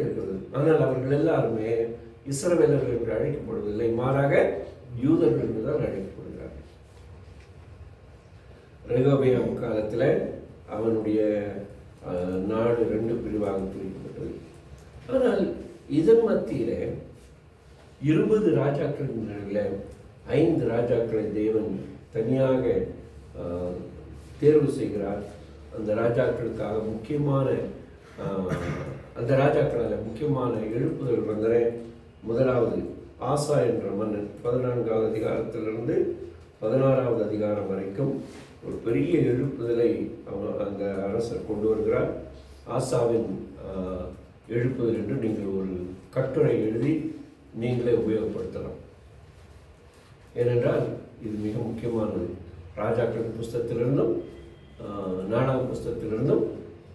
இருக்கிறது. ஆனால் அவர்கள் எல்லாருமே இஸ்ரவேலர்கள் என்று அழைக்கப்படுவதில்லை, மாறாக யூதர்கள் என்று தான் அழைக்கப்படுகிறார்கள். ரெகோபெயாம் காலத்தில் அவனுடைய நாடு 2 பிரிவாக பிரிக்கப்பட்டது. ஆனால் இதன் மத்தியில் 20 ராஜாக்களில் 5 ராஜாக்களை தேவன் தனியாக தேர்வு செய்கிறார். அந்த ராஜாக்களுக்காக முக்கியமான அந்த ராஜாக்களால் முக்கியமான எழுப்புதல் வந்தன. முதலாவது ஆசா என்ற மன்னன் 14வது அதிகாரத்திலிருந்து 16வது அதிகாரம் வரைக்கும் ஒரு பெரிய எழுப்புதலை அந்த அரசர் கொண்டு வருகிறார். ஆசாவின் எழுப்புதல் என்று நீங்கள் ஒரு கட்டுரை எழுதி நீங்களே உபயோகப்படுத்தலாம். ஏனென்றால் இது மிக முக்கியமானது. ராஜாக்கள் புஸ்தகத்திலிருந்தும் நாடக புஸ்தகத்திலிருந்தும்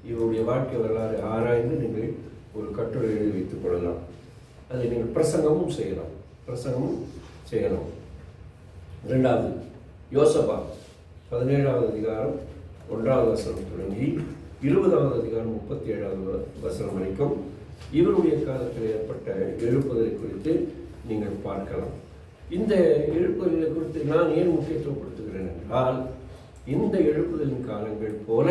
இவருடைய வாழ்க்கை வரலாறு ஆராய்ந்து நீங்கள் ஒரு கட்டுரை எழுதி வைத்துக் கொள்ளலாம். அதை நீங்கள் பிரசங்கமும் செய்யலாம். இரண்டாவது யோசபா 17வது அதிகாரம் 1வது வசனம் தொடங்கி 20வது அதிகாரம் 37வது வசனம் வரைக்கும் இவருடைய காலத்தில் ஏற்பட்ட எழுப்புதலை குறித்து நீங்கள் பார்க்கலாம். இந்த எழுப்புதலை குறித்து நான் ஏன் முக்கியத்துவப்படுத்துகிறேன் என்றால், இந்த எழுப்புதலின் காலங்கள் போல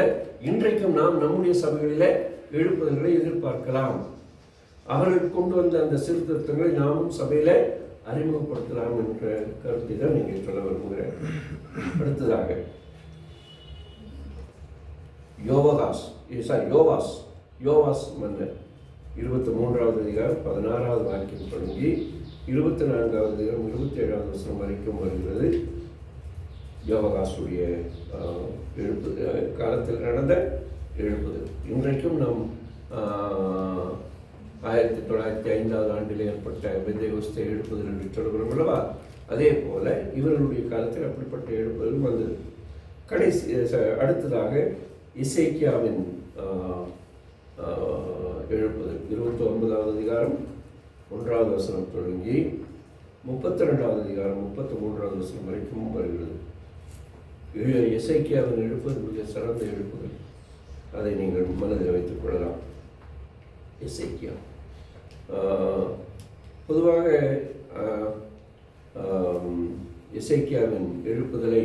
இன்றைக்கும் நாம் நம்முடைய சபைகளில் எழுப்புதல்களை எதிர்பார்க்கலாம். அவர்கள் கொண்டு வந்த அந்த சீர்திருத்தங்களை நாமும் சபையில் அறிமுகப்படுத்தலாம் என்ற கருத்தை தான் நீங்கள் சொல்ல விரும்புகிறேன். அடுத்ததாக யோவாஸ் மன்னர் 23வது அதிகாரம் 16வது வாக்கியம் தொடங்கி 24வது அதிகாரம் 27வது வசனம் வரைக்கும் வருகிறது. யோவாசுடைய எழுப்புதல் காலத்தில் நடந்த எழுப்புதல் இன்றைக்கும் நாம் 1905வது ஆண்டில் ஏற்பட்ட பெந்தேகோஸ்தே எழுப்புதல் என்று சொல்கிறோம் அல்லவா? அதே போல இவர்களுடைய காலத்தில் அப்படிப்பட்ட எழுப்புதல் வந்தது. அடுத்ததாக எசேக்கியாவின் எழுப்புதல் 29வது அதிகாரம் 1வது வசனம் தொடங்கி 32வது அதிகாரம் 33வது வசனம் வரைக்கும் வருகிறது. எசேக்கியாவின் எழுப்புதல் மிக சிறந்த எழுப்புதல். அதை நீங்கள் மனதில் வைத்துக் கொள்ளலாம். எசேக்கியா பொதுவாக எசேக்கியாவின் எழுப்புதலை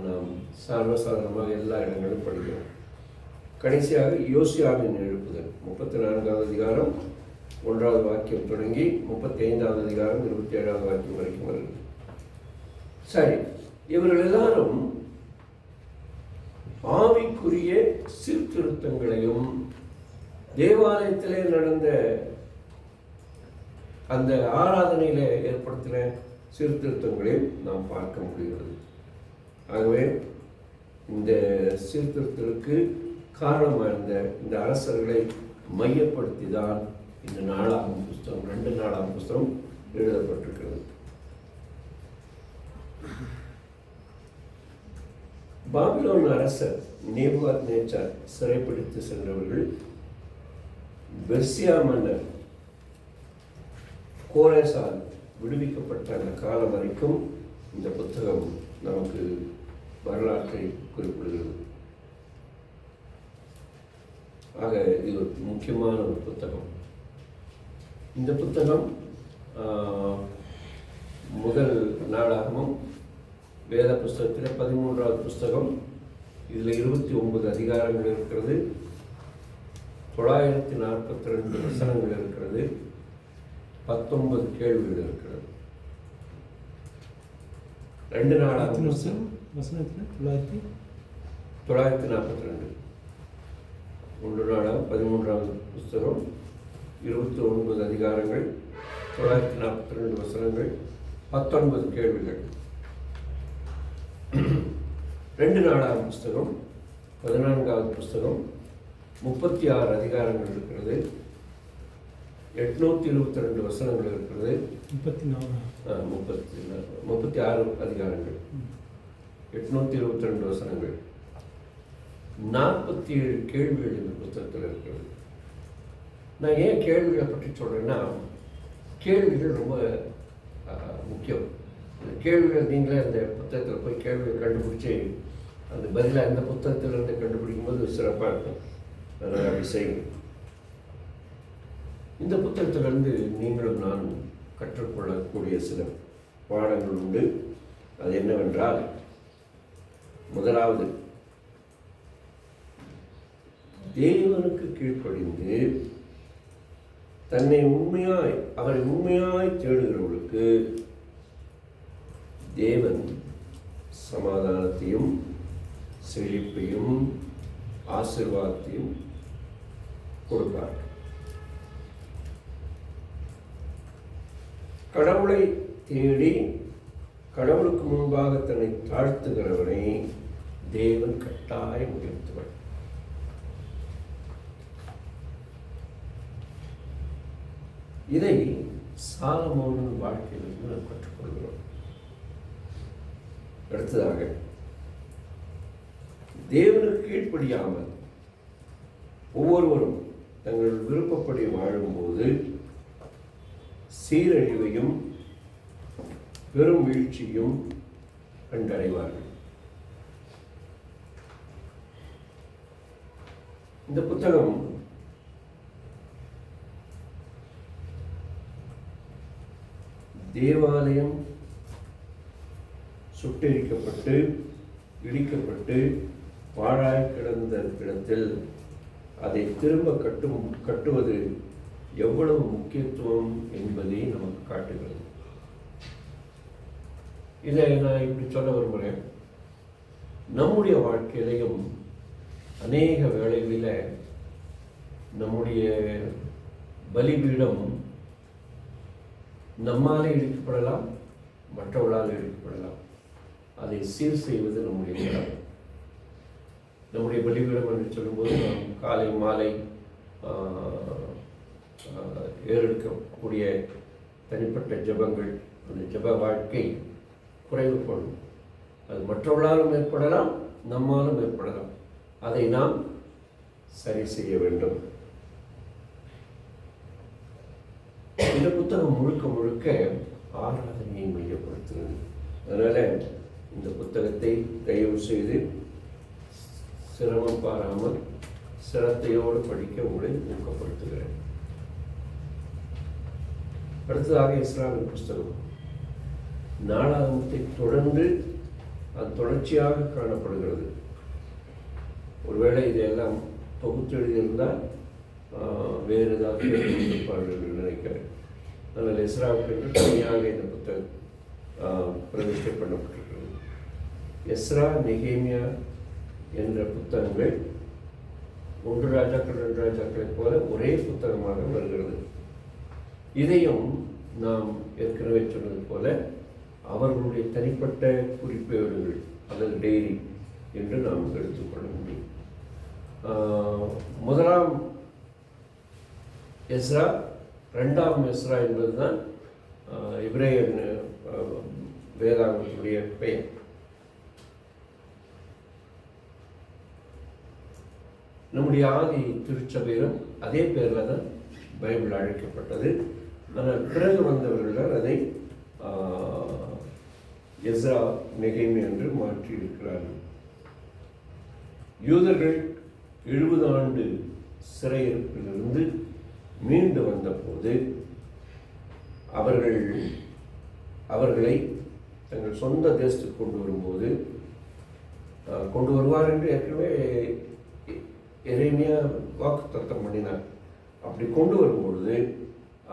நாம் சர்வசாதாரணமாக எல்லா இடங்களிலும் படிக்கிறோம். கடைசியாக யோசியாவின் எழுப்புதல் 34வது அதிகாரம் 1வது வாக்கியம் தொடங்கி 35வது அதிகாரம் 27வது வாக்கியம் வரைக்கும் வருகிறது. சரி, இவர்கள் எல்லாரும் ஆவிக்குரிய சீர்திருத்தங்களையும் தேவாலயத்திலே நடந்த அந்த ஆராதனையில ஏற்படுத்தின சீர்திருத்தங்களையும் நாம் பார்க்க முடிகிறது. ஆகவே இந்த சீர்திருத்தத்திற்கு காரணமாக இருந்த இந்த அரசர்களை மையப்படுத்தி தான் இந்த 2 நாளாகும் புஸ்தகம் எழுதப்பட்டிருக்கிறது. பாபிலோன் அரசர் நேபுகாத்நேச்சார் சிறைப்பிடித்து சென்றவர்கள் பெர்சியா மன்னர் கோரேசால் விடுவிக்கப்பட்ட அந்த காலம் வரைக்கும் இந்த புத்தகம் நமக்கு வரலாற்றை குறிப்பிடுகிறது. ஆக இது ஒரு முக்கியமான ஒரு புத்தகம். இந்த புத்தகம் முதல் நாளாகவும் வேத புஸ்தகத்தில் 13வது புஸ்தகம். இதில் 29 அதிகாரங்கள் இருக்கிறது, 942 வசனங்கள் இருக்கிறது, 19 கேள்விகள் இருக்கிறது. 2 நாளாகும்
வசனத்தில்
942 1 நாளாக 13வது புஸ்தகம், 29 அதிகாரங்கள், 942 வசனங்கள், 19 கேள்விகள். 2 நாளாகும் புஸ்தகம் 14வது புஸ்தகம், 36 அதிகாரங்கள் இருக்கிறது, 822 வசனங்கள் இருக்கிறது, 36 அதிகாரங்கள், 822 வசனங்கள், 47 கேள்விகள் இந்த புத்தகத்தில் இருக்கிறது. நான் ஏன் கேள்விகளை பற்றி சொல்கிறேன்னா, கேள்விகள் ரொம்ப முக்கியம். கேள்விகள் நீங்களே அந்த புத்தகத்தில் போய் கேள்விகள் கண்டுபிடிச்சி அந்த பதிலாக இந்த புத்தகத்திலிருந்து கண்டுபிடிக்கும் போது சிறப்பாக இருக்கும். அதனால் அப்படி செய்யுங்க. இந்த புத்தகத்திலிருந்து நீங்களும் நானும் கற்றுக்கொள்ளக்கூடிய சில பாடங்கள் உண்டு. அது என்னவென்றால், முதலாவது, தேவனுக்கு கீழ்ப்படிந்து அவரை உண்மையாய் தேடுகிறவர்களுக்கு தேவன் சமாதானத்தையும் செழிப்பையும் ஆசீர்வாதத்தையும் கொடுப்பார். கடவுளை தேடி கடவுளுக்கு முன்பாக தன்னை தாழ்த்துகிறவனை தேவன் கட்டாயம் உயர்த்துவார். இதை சாலமோனின் வாழ்க்கையிலிருந்து நாம் கற்றுக்கொள்கிறோம். அடுத்ததாக, தேவனுக்கு கீழ்ப்படியாமல் ஒவ்வொருவரும் தங்கள் விருப்பப்படி வாழும்போது சீரழிவையும் பெரும் வீழ்ச்சியும் கண்டடைவார்கள். இந்த புத்தகம் தேவாலயம் சுட்டெரிக்கப்பட்டு இடிக்கப்பட்டு பாழாய் கிடந்த இடத்தில் அதை திரும்ப கட்டுவது எவ்வளவு முக்கியத்துவம் என்பதை நமக்கு காட்டுகிறது. இதை நான் இப்படி சொல்ல விரும்புகிறேன். நம்முடைய வாழ்க்கையிலையும் அநேக வேளைகளில் நம்முடைய பலிபீடம் நம்மாலே இடிக்கப்படலாம், மற்றவர்களால் இடிக்கப்படலாம். அதை சீர் செய்வது நம்முடைய கடமை. நம்முடைய பலிபீடம் என்று சொல்லும்போது நாம் காலை மாலை ஏறெடுக்கக்கூடிய தனிப்பட்ட ஜெபங்கள், அந்த ஜெப வாழ்க்கை குறைவுபடும். அது மற்றவர்களாலும் ஏற்படலாம், நம்மாலும் ஏற்படலாம். அதை நாம் சரி செய்ய வேண்டும். இந்த புத்தகம் முழுக்க முழுக்க ஆராதனையை மையப்படுத்துகிறது. அதனால இந்த புத்தகத்தை தயவு செய்து சிரமம் பாராமல் சிரத்தையோடு படிக்க உங்களை ஊக்கப்படுத்துகிறேன். அடுத்ததாக இஸ்ராவின் புஸ்தகம் நாளாகமத்தை தொடர்ந்து அது தொடர்ச்சியாக காணப்படுகிறது. ஒருவேளை இதையெல்லாம் தொகுத்து எழுதியிருந்தால் வேறு ஏதாவது இருப்பார்கள் நினைக்கிறேன். அதனால் இஸ்ராவுக்கு தனியாக இந்த புத்தகம் பிரதிஷ்டை பண்ணப்பட்டிருக்கிறது. எஸ்ரா, நெகேமியா என்ற புத்தகங்கள் 1 ராஜாக்கள் 2 ராஜாக்களைப் போல ஒரே புத்தகமாக வருகிறது. இதையும் நாம் ஏற்கனவே சொன்னது போல அவர்களுடைய தனிப்பட்ட குறிப்பேடுகள் அல்லது டைரி என்று நாம் எடுத்துக்கொள்ள முடியும். முதலாம் எஸ்ரா, 2ஆம் எஸ்ரா என்பதுதான் எபிரேய வேதாகமத்துடைய பெயர். நம்முடைய ஆதி திருச்சபையிலும் அதே பேரில் தான் பைபிள் அழைக்கப்பட்டது. ஆனால் பிறகு வந்தவர்கள் தான் அதை எஸ்ரா, நெகேமியா என்று மாற்றி இருக்கிறார்கள். யூதர்கள் 70 ஆண்டு சிறையிருப்பிலிருந்து மீண்டு வந்தபோது அவர்களை தங்கள் சொந்த தேசத்துக்கு கொண்டு வருவார் என்று ஏற்கனவே எரேமியா வாக்குத்தத்தம் பண்ணினார். அப்படி கொண்டு வரும்பொழுது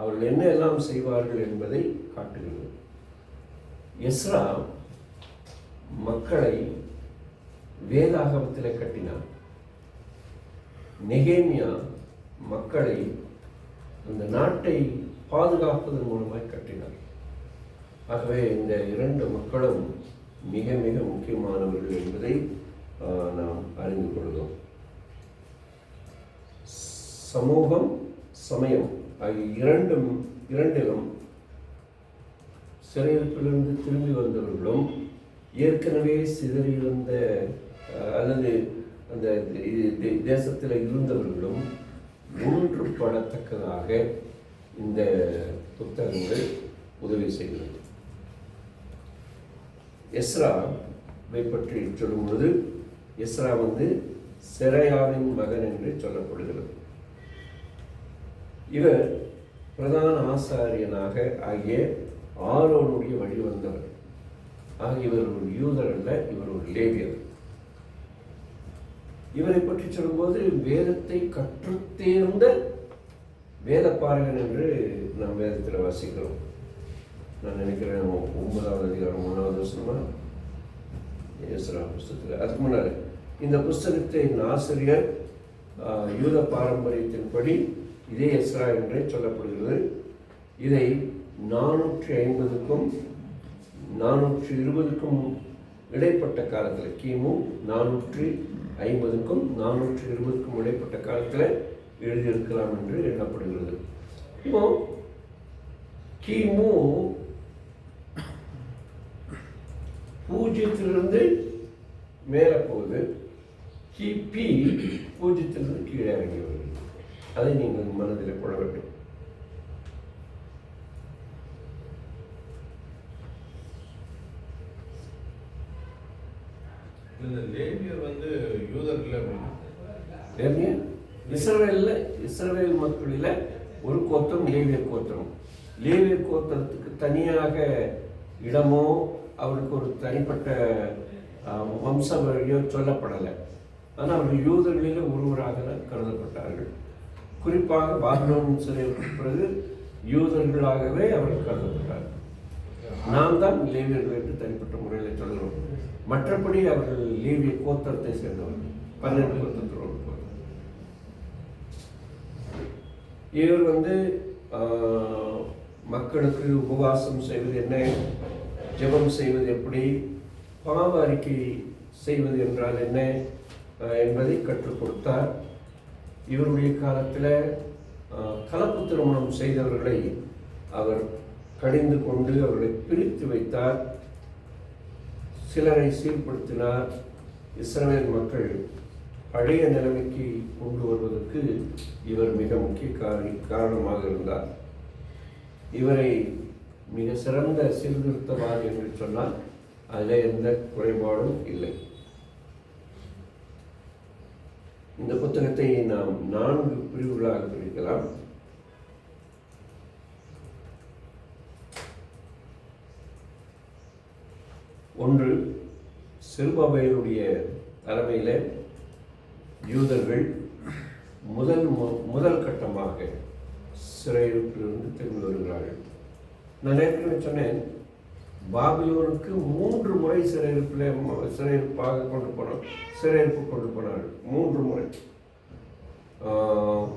அவர்கள் என்ன எல்லாம் செய்வார்கள் என்பதை காட்டுகிறது. எஸ்ரா மக்களை வேதாகமத்தில் கட்டினார். நெகேமியா மக்களை அந்த நாட்டை பாதுகாப்பதன் மூலமாக கட்டினார். ஆகவே இந்த 2 மக்களும் மிக மிக முக்கியமானவர்கள் என்பதை நாம் அறிந்து கொள்கிறோம். சமூகம், சமயம் ஆகிய இரண்டிலும் சிறையிருப்பிலிருந்து திரும்பி வந்தவர்களும் ஏற்கனவே சிதறியிருந்த அல்லது அந்த தேசத்தில் இருந்தவர்களும் ஒன்றுபடத்தக்கதாக இந்த புத்தகங்கள் உதவி செய்கிறது. எஸ்ராவை பற்றி சொல்லும் பொழுது எஸ்ரா செராயாவின் மகன் என்று சொல்லப்படுகிறது. இவர் பிரதான ஆசாரியனாக ஆகிய ஆரோனுடைய வழி வந்தவர். ஆக இவர் ஒரு யூதர் அல்ல, இவர் ஒரு லேவியர். இவரை பற்றி சொல்லும்போது வேதத்தை கற்றுத்தேர்ந்த வேதப்பாரகன் என்று நாம் வேதத்தில் வாசிக்கிறோம். நான் நினைக்கிறேன் 9வது அதிகாரம் 1வது வசனமா எஸ்ரா புஸ்தகத்தில். அதுக்கு முன்னாடி இந்த புஸ்தகத்தின் ஆசிரியர் யூத பாரம்பரியத்தின்படி இதே எஸ்ரா என்றே சொல்லப்படுகிறது. இதை 450க்கும் 420க்கும் இடைப்பட்ட காலத்தில், கிமு 450க்கும் 420க்கும் இடைப்பட்ட காலத்தில் எழுதியிருக்கலாம் என்று எண்ணப்படுகிறது. இப்போ கிமு 0 மேலே போகுது, கிபி 0 கீழே இறங்கி வருது. அதை நீங்கள் மனதில் கொள்ள வேண்டும். இஸ்ரவேல் மக்களில் ஒரு கோத்திரம் லேவியர் கோத்திரம். லேவியர் கோத்திரத்துக்கு தனியாக இடமோ அவருக்கு ஒரு தனிப்பட்ட வம்ச வழியோ சொல்லப்படலை. ஆனால் அவர்கள் யூதர்களில் ஒருவராக கருதப்பட்டார்கள். குறிப்பாக பாபிலோன் சிறைக்கு பிறகு யூதர்களாகவே அவர்கள் கருதப்பட்டார்கள். நாம் தான் லேவியர்கள் என்று தனிப்பட்ட முறையில் சொல்கிறோம். மற்றபடி அவர்கள் லேவிய கோத்திரத்தை சேர்ந்தவர்கள், 12 கோத்திரத்தோடு. இவர் மக்களுக்கு உபவாசம் செய்வது என்ன, ஜெபம் செய்வது எப்படி, பாவ அறிக்கை செய்வது என்றால் என்ன என்பதை கற்றுக் கொடுத்தார். இவருடைய காலத்தில் கலப்பு திருமணம் செய்தவர்களை அவர் கடிந்து கொண்டு அவர்களை பிரித்து வைத்தார். சிலரை சீர்படுத்தினார். இஸ்ரவேல் மக்கள் பழைய நிலைமைக்கு கொண்டு வருவதற்கு இவர் மிக முக்கிய காரணமாக இருந்தார். இவரை மிக சிறந்த சீர்திருத்தவாதி என்று சொன்னால் அதில் எந்த குறைபாடும் இல்லை. இந்த புத்தகத்தை நாம் 4 பிரிவுகளாக பிரிக்கலாம். ஒன்று, செருபாபேலுடைய தலைமையில் யூதர்கள் முதல் கட்டமாக சிறையிருப்பிலிருந்து திரும்பி வருகிறார்கள். நான் ஏற்கனவே சொன்னேன், பாபிலோனுக்கு 3 முறை சிறையிருப்பாக கொண்டு போனார்கள். 3 முறை.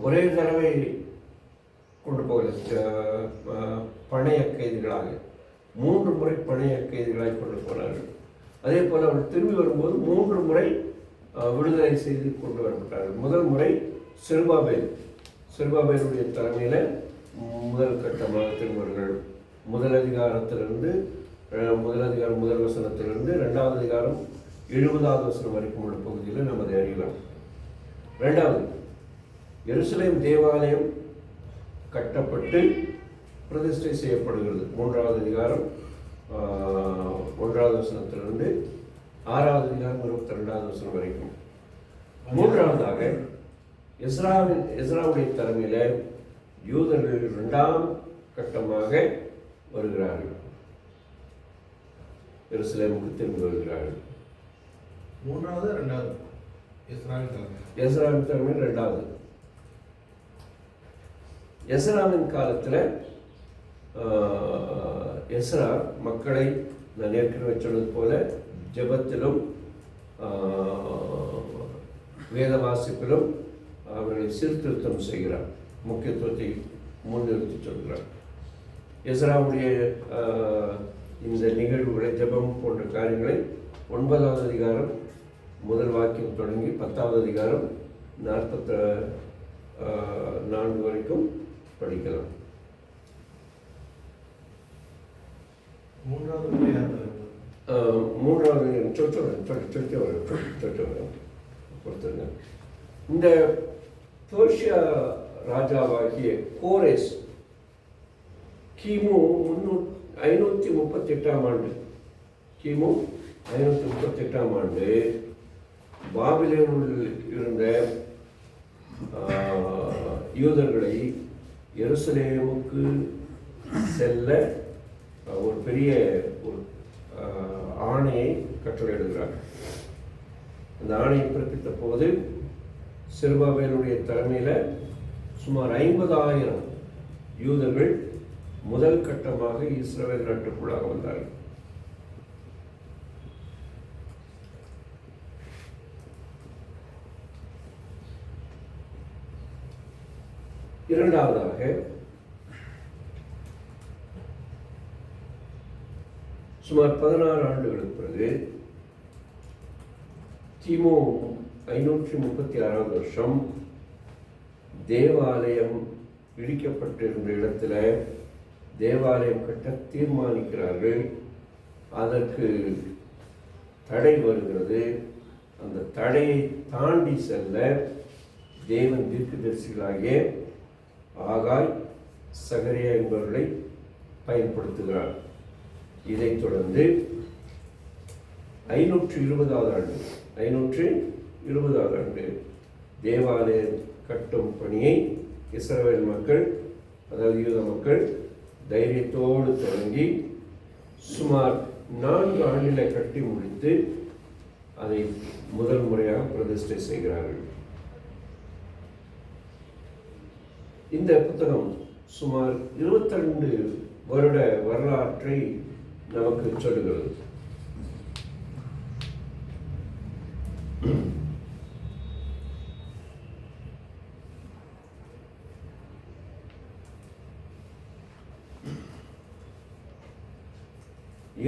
ஒரே தடவை கொண்டு போகல, பணைய கைதிகளாக 3 முறை பணைய கைதிகளாக கொண்டு போனார்கள். அதே போல் அவர் திரும்பி வரும்போது 3 முறை விடுதலை செய்து கொண்டு வரப்பட்டார்கள். முதல் முறை செருபாபேலுடைய தலைமையில் முதல் கட்டமாக திரும்புவார்கள். முதல் அதிகாரத்திலிருந்து முதல் வசனத்திலிருந்து 2வது அதிகாரம் 70வது வசனம் வரைக்கும் உள்ள பகுதியில் நாம் அதை அறியலாம். 2வது, எருசலேம் தேவாலயம் கட்டப்பட்டு பிரதிஷ்டை செய்யப்படுகிறது. 3வது அதிகாரம் 1வது வசனத்திலிருந்து 6வது அதிகாரம் 22வது வசனம் வரைக்கும். 3வதாக எஸ்ராவுடைய தலைமையில் யூதர்கள் 2ஆம் கட்டமாக வருகிறார்கள். எருசலேமுக்கு திரும்பி வருகிறார்கள்.
3வது 2வது
எஸ்ராவின் தலைமையில் 2வது. எஸ்ராவின் காலத்தில் எஸ்ரா மக்களை நான் ஏற்கனவே சொன்னது போல ஜெபத்திலும் வேத வாசிப்பிலும் அவர்களை சீர்திருத்தம் செய்கிறார். முக்கியத்துவத்தை முன்னிறுத்தி சொல்கிறார். எஸ்ராவுடைய இந்த நிகழ்வுகளை, ஜெபம் போன்ற காரியங்களை 9வது அதிகாரம் முதல் வாக்கியம் தொடங்கி 10வது அதிகாரம் 44 வரைக்கும் படிக்கலாம். 3வது பொறுத்துங்க. இந்த பெர்ஷியா ராஜாவாகிய கோரேஸ் கிமு 538ஆம் ஆண்டு கிமு 538ஆம் ஆண்டு பாபிலோனில் இருந்த யூதர்களை எருசலேமுக்கு செல்ல ஒரு பெரிய ஒரு ஆணையை கட்டளையிடுகிறார். அந்த ஆணையை பிறப்பித்த போது செருபாபேலுடைய தலைமையில் சுமார் 50,000 யூதர்கள் முதல் கட்டமாக இஸ்ரவேல் நாட்டுக்குள்ளாக வந்தார்கள். இரண்டாவதாக சுமார் 16 ஆண்டுகளுக்கு பிறகு கிமு 536 வருஷம் தேவாலயம் இடிக்கப்பட்டிருந்த இடத்துல தேவாலயம் கட்ட தீர்மானிக்கிறார்கள். அதற்கு தடை வருகிறது. அந்த தடையை தாண்டி செல்ல தேவன் தீர்க்கதரிசிகளாகிய ஆகாய், சகரியா என்பவர்களை பயன்படுத்துகிறார். இதைத் தொடர்ந்து 520வது ஆண்டு தேவாலய கட்டும் பணியை இஸ்ரவேல் மக்கள், அதாவது யூத மக்கள் தைரியத்தோடு தொடங்கி சுமார் 4 ஆண்டில் கட்டி முடித்து அதை முதல் முறையாக பிரதிஷ்டை செய்கிறார்கள். இந்த புத்தகம் சுமார் 22 வருட வரலாற்றை நமக்கு சொல்லுகிறது.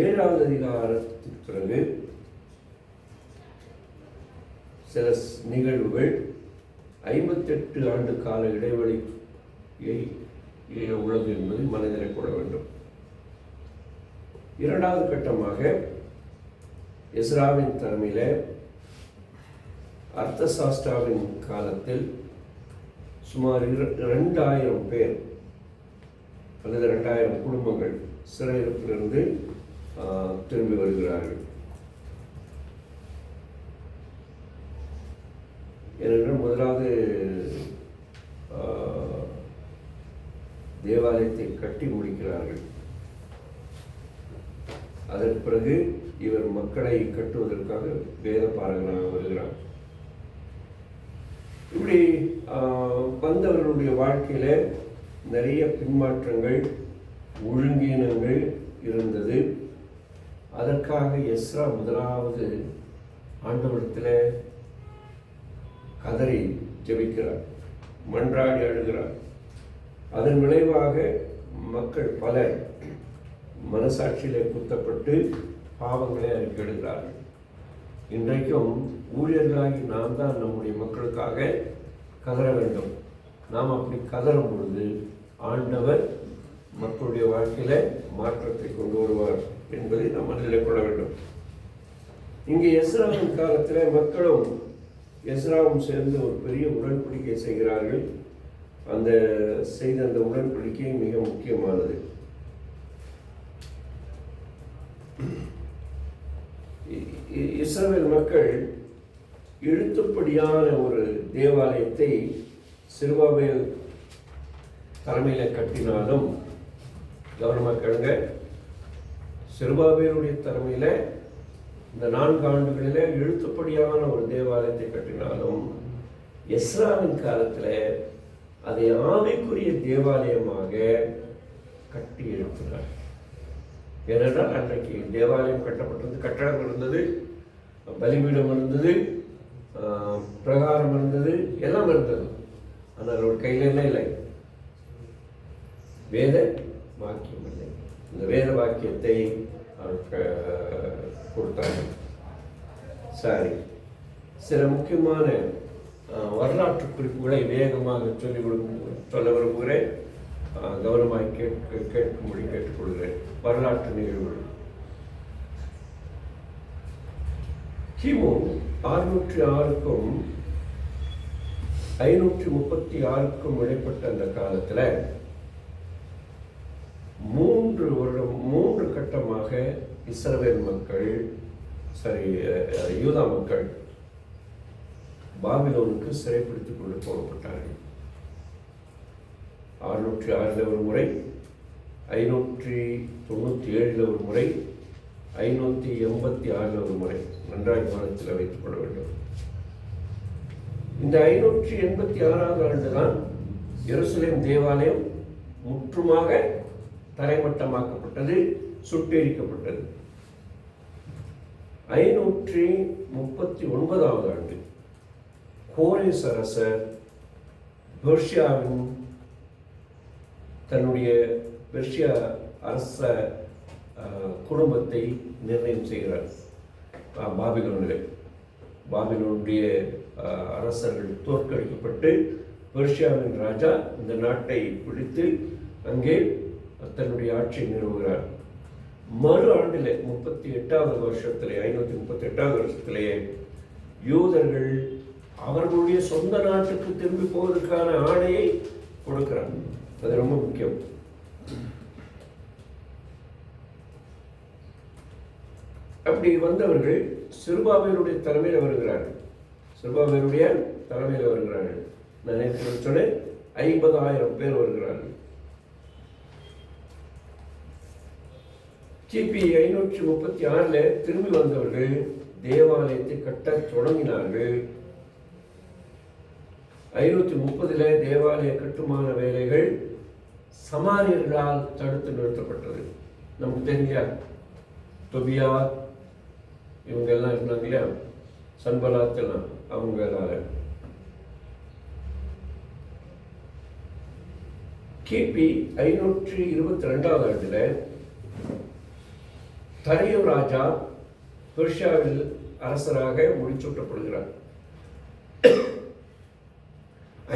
ஏழாவது அதிகாரத்திற்கு பிறகு சில நிகழ்வுகள் 58 ஆண்டு கால இடைவெளியை உள்ளது என்பதை மனதில் கொள்ள வேண்டும். இரண்டாவது கட்டமாக எஸ்ராவின் தலைமையில் அர்த்தசாஸ்திராவின் காலத்தில் சுமார் 2000 பேர் அல்லது 2000 குடும்பங்கள் சிறையிருப்பிலிருந்து திரும்பி வருகிறார்கள். ஏனென்றால் முதலாவது தேவாலயத்தை கட்டி முடிக்கிறார்கள். அதற்கு பிறகு இவர் மக்களை கட்டுவதற்காக வேத பாரகனாக வருகிறார். இப்படி வந்தவர்களுடைய வாழ்க்கையில நிறைய பின்மாற்றங்கள், ஒழுங்கீனங்கள் இருந்தது. அதற்காக எஸ்ரா முதலாவது ஆண்டவரிடத்தில் கதறி ஜெபிக்கிறார், மன்றாடி அழுகிறார். அதன் விளைவாக மக்கள் பலர் மனசாட்சியிலே குத்தப்பட்டு பாவங்களை அறிக்கையிடுகிறார்கள். இன்றைக்கும் ஊழியர்களாகி நாம் தான் நம்முடைய மக்களுக்காக கதற வேண்டும். நாம் அப்படி கதறும் பொழுது ஆண்டவர் மக்களுடைய வாழ்க்கையில மாற்றத்தை கொண்டு வருவார் என்பதை நாம் மனதில் கொள்ள வேண்டும். இங்கே எஸ்ராவின் காலத்தில் மக்களும் எஸ்ராவும் சேர்ந்து ஒரு பெரிய உடன்படிக்கை செய்கிறார்கள். அந்த உடன்படிக்கை மிக முக்கியமானது. இஸ்ரவேல் மக்கள் எழுத்துப்படியான ஒரு தேவாலயத்தை செருபாபேல் தலைமையில் கட்டினாலும், கவனமாக கேளுங்க, செருபாபேலுடைய தலைமையில் இந்த 4 ஆண்டுகளில் எழுத்துப்படியான ஒரு தேவாலயத்தை கட்டினாலும் எஸ்ராவின் காலத்தில் அதை ஆவிக்குரிய தேவாலயமாக கட்டி எழுப்பினார். ஏனென்றால் அன்றைக்கு தேவாலயம் கட்டப்பட்டது, கட்டடம் இருந்தது, பலிபீடம் இருந்தது, பிரகாரம் இருந்தது, எல்லாம் இருந்தது. ஆனால் அவர் கையில் என்ன இல்லை? வேத வாக்கியம் இல்லை. இந்த வேத வாக்கியத்தை அவர் கொடுத்தார்கள். சரி, சில முக்கியமான வரலாற்று குறிப்புகளை வேகமாக சொல்ல விரும்புகிறேன். கவனமாக கேட்கும்படி கேட்டுக்கொள்கிறேன். வரலாற்று நிகழ்வுகள் கிமு 606க்கும் 536க்கும் இடைப்பட்ட அந்த காலத்தில் 3 கட்டமாக இஸ்ரவேல் மக்கள், யூதா மக்கள் பாபிலோனுக்கு சிறைப்பிடித்துக் கொண்டு போகப்பட்டார்கள். 606 ஒரு முறை, 597 ஒரு முறை, 586 ஒரு முறை. நன்றாக கவனத்தில் வைத்துக் கொள்ள வேண்டும். இந்த 586 ஆண்டு தான் எருசலேம் தேவாலயம் முற்றுமாக தரைமட்டமாக்கப்பட்டது, சுட்டெரிக்கப்பட்டது. 539ஆவது ஆண்டு கோரேஸ் அரசர் பெர்ஷியாவின் தன்னுடைய பெர்ஷியா அரச குடும்பத்தை நிர்ணயம் செய்கிறார். பாபிலோனுடைய அரசர்கள் தோற்கடிக்கப்பட்டு பெர்ஷியாவின் ராஜா இந்த நாட்டை பிடித்து அங்கே தன்னுடைய ஆட்சியை நிறுவுகிறார். மறு ஆண்டில் 38வது வருஷத்திலே 538வது வருஷத்திலேயே யூதர்கள் அவர்களுடைய சொந்த நாட்டுக்கு திரும்பி போவதற்கான ஆணையை கொடுக்கிறார். அது ரொம்ப முக்கியம். அப்படி வந்தவர்கள் செருபாபேலுடைய தலைமையில் வருகிறார்கள். நான் நேற்று சொன்னேன் 50,000 பேர் வருகிறார்கள். கிபி 536 திரும்பி வந்தவர்கள் தேவாலயத்தை கட்ட தொடங்கினார்கள். 530 தேவாலய கட்டுமான வேலைகள் சமாரியர்களால் தடுத்து நிறுத்தப்பட்டது. நமக்கு தெரிஞ்சா தொபியா இவங்க எல்லாம் இருந்தாங்க இல்லையா, சன்பலாத் எல்லாம் அவங்களால. கிபி 522வது ஆண்டில் தரியு ராஜா பெர்ஷியாவில் அரசராக முடிசூட்டப்படுகிறார்.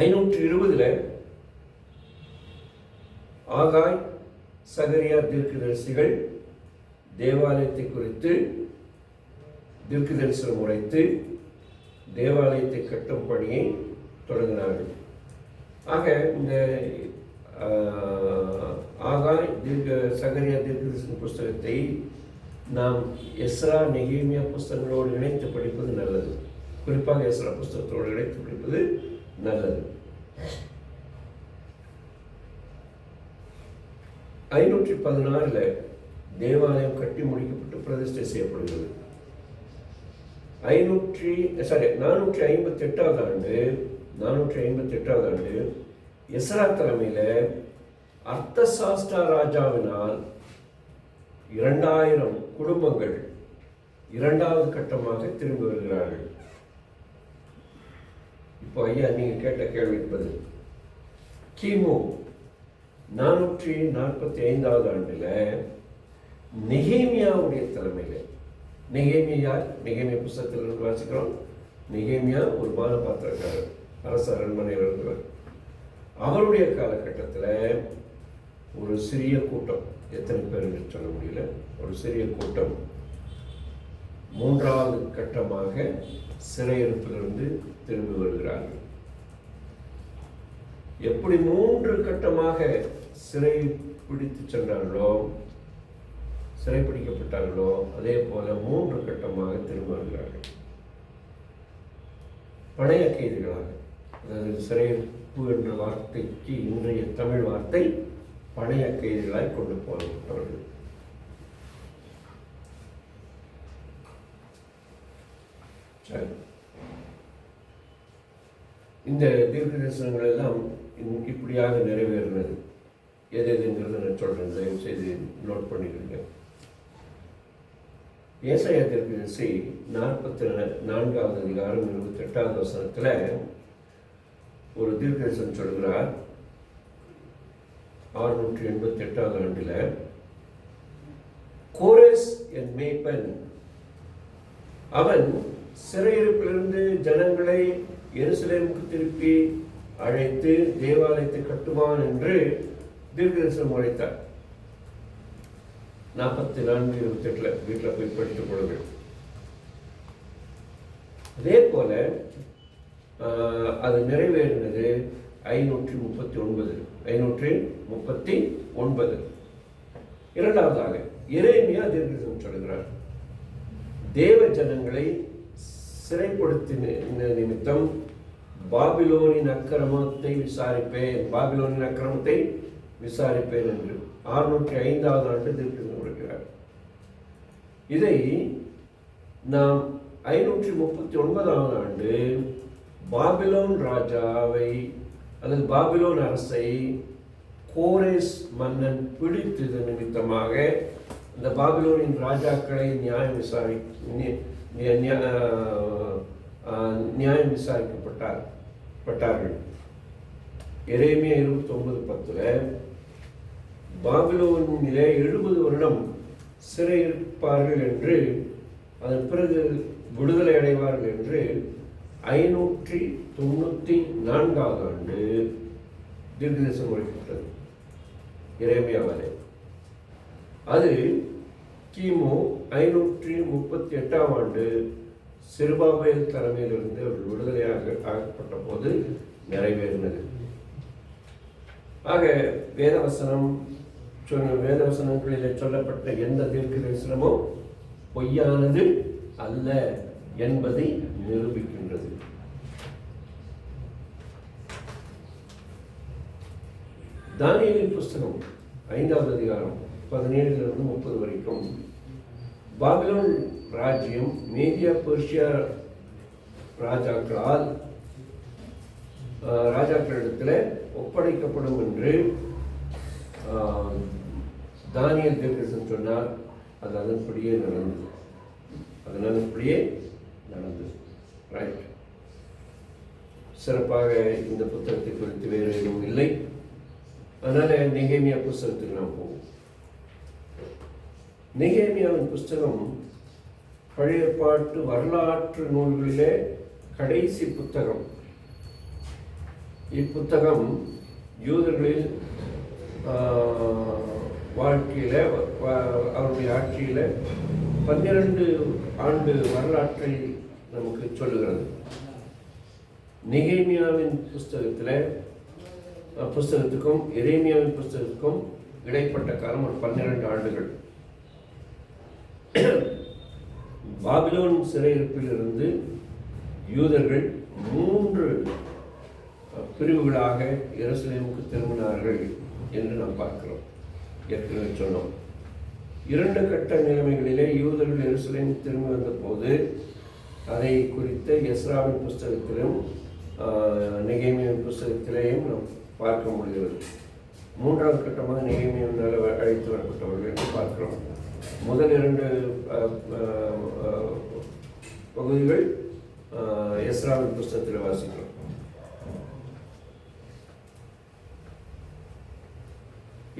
520 ஆகாய், சகரியா தீர்க்கதரிசிகள் தேவாலயத்தை குறித்து தீர்க்க தரிசனம் உரைத்து தேவாலயத்தை கட்டும் பணியை தொடங்கினார்கள். ஆக இந்த ஆகாய் சகரியா தீர்க்க தரிசன புஸ்தகத்தை நாம் எஸ்ரா நெகேமியா புஸ்தகங்களோடு இணைத்து படிப்பது நல்லது. குறிப்பாக எஸ்ரா புஸ்தகத்தோடு இணைத்து படிப்பது நல்லது. 516 தேவாலயம் கட்டி முடிக்கப்பட்டு பிரதிஷ்டை செய்யப்படுகிறது. 458வது ஆண்டு எஸ்ரா தலைமையில் அர்த்தசாஸ்டா ராஜாவினால் 2000 குடும்பங்கள் 2வது கட்டமாக திரும்பி வருகிறார்கள். இப்போ ஐயா நீங்க கேட்ட கேள்வி என்பது கிமு 445வது ஆண்டில் நெகேமியாவுடைய தலைமையில், நெகேமியா புஸ்தகத்தில் வாசிக்கிறோம். நெகேமியா ஒரு பானபாத்திரக்காரர், அரச அரண்மனையில் இருக்கிறார். அவருடைய காலகட்டத்தில் ஒரு சிறிய கூட்டம், எத்தனை பேர் என்று சொல்ல முடியல, ஒரு சிறிய கூட்டம் 3வது கட்டமாக சிறையிருப்பிலிருந்து திரும்பி வருகிறார்கள். எப்படி 3 கட்டமாக சிறை பிடித்து சென்றார்களோ, சிறைப்பிடிக்கப்பட்டார்களோ, அதே போல 3 கட்டமாக திரும்ப வருகிறார்கள். பணைய கைதிகளாக, அதாவது சிறைப்பு என்ற வார்த்தைக்கு இன்றைய தமிழ் வார்த்தை பணைய கைதிகளாய் கொண்டு போகப்பட்டவர்கள். சரி, இந்த தீர்க்க தரிசனங்கள் எல்லாம் இப்படியாக நிறைவேறினது. எது எதுங்கிறத நான் சொல்றேன், தயவு செய்து நோட் பண்ணிக்கிறீங்க. ஏசாயா தீர்க்கதரிசி 44வது அதிகாரம் 28வது வசனத்துல ஒரு தீர்க்கதரிசனம் சொல்கிறார். 688வது ஆண்டில் கோரேஸ் என் மேய்ப்பன், அவன் சிறையிருப்பிலிருந்து ஜனங்களை எருசலேமுக்கு திருப்பி அழைத்து தேவாலயத்தை கட்டுவான் என்று தீர்க்கதரிசனம் உரைத்தார். 44:28 வீட்டில் போய் படித்துக் கொள்ளுங்கள். அதே போல அது நிறைவேறினது 539. இரண்டாவதாக எரேமியா தீர்க்கதரிசனம் சொல்கிறார். தேவ ஜனங்களை சிறைப்படுத்தின நிமித்தம் பாபிலோனின் அக்கிரமத்தை விசாரிப்பேன் என்று 605வது ஆண்டு தீர்க்கதரிசனம் கொடுக்கிறார். இதை நாம் 539வது ஆண்டு பாபிலோன் ராஜாவை அல்லது பாபிலோன் அரசை கோரேஸ் மன்னன் பிடித்தது நிமித்தமாக இந்த பாபிலோனின் ராஜாக்களை நியாயம் விசாரிக்கப்பட்டார்கள். எரேமியா 29:10 பாபிலோனிலே 70 வருடம் சிறை இருப்பார்கள் என்று, அதன் பிறகு விடுதலை அடைவார்கள் என்று 594 ஆண்டு தீர்க்கதரிசனம் உரைக்கப்பட்டது எரேமியாவாலே. அது கிமு 538 ஆண்டு செருபாபேல் தலைமையிலிருந்து அவர்கள் விடுதலையாக ஆக்கப்பட்ட போது நிறைவேறினது. ஆக வேதவசனங்களிலே சொல்லப்பட்ட எந்த தீர்க்க தரிசனமும் பொய்யானது அல்ல என்பதை நிரூபிக்கின்றது. தானியேலின் புஸ்தகம் 5வது அதிகாரம் 17 to 30 வரைக்கும் பாபிலோன் ராஜ்யம் மேதியா பெர்ஷியா ராஜாக்களிடத்தில் ஒப்படைக்கப்படும் என்று தானியேல் தீர்க்கதரிசனம் சொன்னார். அது அதன்படியே நடந்தது. ரைட். சிறப்பாக இந்த புத்தகத்தை குறித்து வேறு எதுவும் இல்லை. அதனால நெகேமியா புஸ்தகத்துக்கு நாம் போவோம். நெகேமியாவின் புஸ்தகம் பழைய ஏற்பாட்டு வரலாற்று நூல்களிலே கடைசி புத்தகம். இப்புத்தகம் யூதர்களில் வாழ்க்கையில் அவருடைய ஆட்சியில் 12 ஆண்டு வரலாற்றை நமக்கு சொல்லுகிறது. நெகேமியாவின் புஸ்தகத்துக்கும் எரேமியாவின் புஸ்தகத்துக்கும் இடைப்பட்ட காலம் ஒரு 12 ஆண்டுகள். பாபிலோன் சிறையிருப்பிலிருந்து யூதர்கள் 3 பிரிவுகளாக எருசலேமுக்கு திரும்பினார்கள் என்று நாம் பார்க்கிறோம். ஏற்கனவே சொன்னோம். 2 கட்ட நிலைமைகளிலே யூதர்கள் எருசலேம் திரும்பி வந்த போது அதை குறித்த எஸ்ராவின் புஸ்தகத்திலும் நெகேமியாவின் புஸ்தகத்திலேயும் நாம் பார்க்க முடிகிறது. 3வது கட்டமாக நெகேமியாவினால் அழைத்து வரப்பட்டவர்கள் என்று பார்க்கிறோம். முதல் 2 பகுதிகள் எஸ்ராவின் புஸ்தகத்தில் வாசிக்கிறோம்.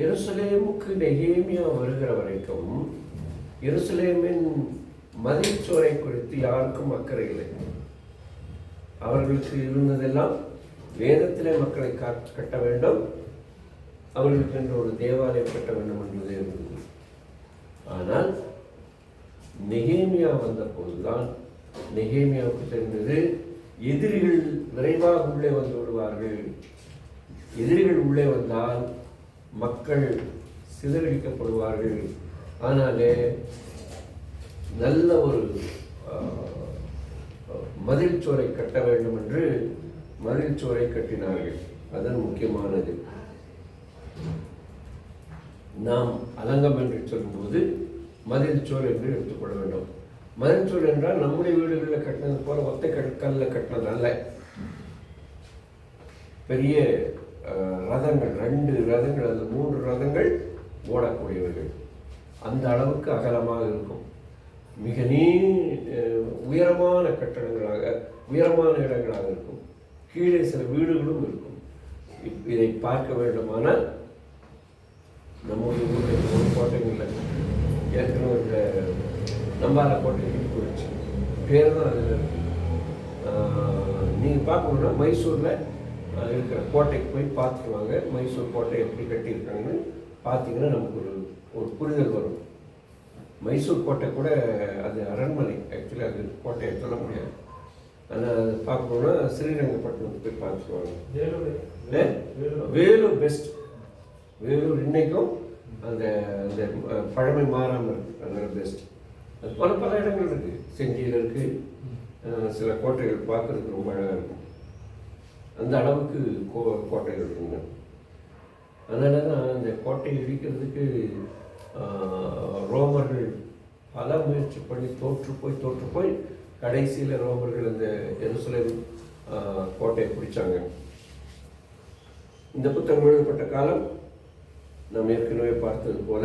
எருசலேமுக்கு நெகேமியா வருகிற வரைக்கும் எருசலேமின் மதில் சுவரை குறித்து யாருக்கும் அக்கறை இல்லை. அவர்களுக்கு இருந்ததெல்லாம் வேதத்திலே மக்களை கட்ட வேண்டும், அவர்களுக்கு என்று ஒரு தேவாலயம் கட்ட வேண்டும் என்பதே இருந்தது. ஆனால் நெகேமியா வந்த போதுதான் நெகேமியாவுக்கு தெரிந்தது எதிரிகள் விரைவாக உள்ளே வந்து விடுவார்கள். எதிரிகள் உள்ளே வந்தால் மக்கள் சிதறடிக்கப்படுவார்கள். ஆனாலே நல்ல ஒரு மதில் சுவரை கட்ட வேண்டும் என்று மதில் சுவரை கட்டினார்கள். அதன் முக்கியமானது. நாம் அலங்கம் என்று சொல்லும்போது மதில் சுவர் என்று எடுத்துக்கொள்ள வேண்டும். மதில் சுவர் என்றால் நம்முடைய வீடுகளில் கட்டினது போல ஒத்தை கல்லில் கட்டினது அல்ல. பெரிய ரதங்கள், 2 ரதங்கள் அல்லது 3 ரதங்கள் ஓடக்கூடியவர்கள். அந்த அளவுக்கு அகலமாக இருக்கும். மிக உயரமான கட்டடங்களாக, உயரமான இடங்களாக இருக்கும். கீழே சில வீடுகளும் இருக்கும். இதை பார்க்க வேண்டுமானால் நம்முடைய ஊரில் ஒரு கோட்டைகளில் ஏற்கனவே நம்பார கோட்டைக்கு போயிடுச்சு, பேர் தான் அதில் இருக்கு. நீங்கள் பார்க்கணுன்னா மைசூரில் இருக்கிற கோட்டைக்கு போய் பார்த்துக்குவாங்க. மைசூர் கோட்டை எப்படி கட்டியிருக்காங்கன்னு பார்த்தீங்கன்னா நமக்கு ஒரு புரிதல் வரும். மைசூர் கோட்டை கூட அது அரண்மனை, ஆக்சுவலி அது கோட்டையை சொல்ல முடியாது. ஆனால் அது பார்க்கணுன்னா ஸ்ரீரங்கப்பட்டினத்துக்கு போய் பார்த்துக்குவாங்க. வேலூர் பெஸ்ட். வேலூர் இன்னைக்கும் அந்த அந்த பழமை மாறாமல் இருக்குது, அதனால பெஸ்ட். அது பல இடங்கள் இருக்குது. செஞ்சியில் இருக்குது. சில கோட்டைகள் பார்க்குறதுக்கு ரொம்ப அழகாக இருக்கும். அந்த அளவுக்கு கோட்டைகள் இருக்குங்க. அதனால தான் அந்த கோட்டையை இடிக்கிறதுக்கு ரோமர்கள் பல முயற்சி பண்ணி தோற்று போய் கடைசியில் ரோமர்கள் அந்த எருசலேம் கோட்டையை பிடிச்சாங்க. இந்த புத்தகம் எழுதப்பட்ட காலம் நாம் ஏற்கனவே பார்த்தது போல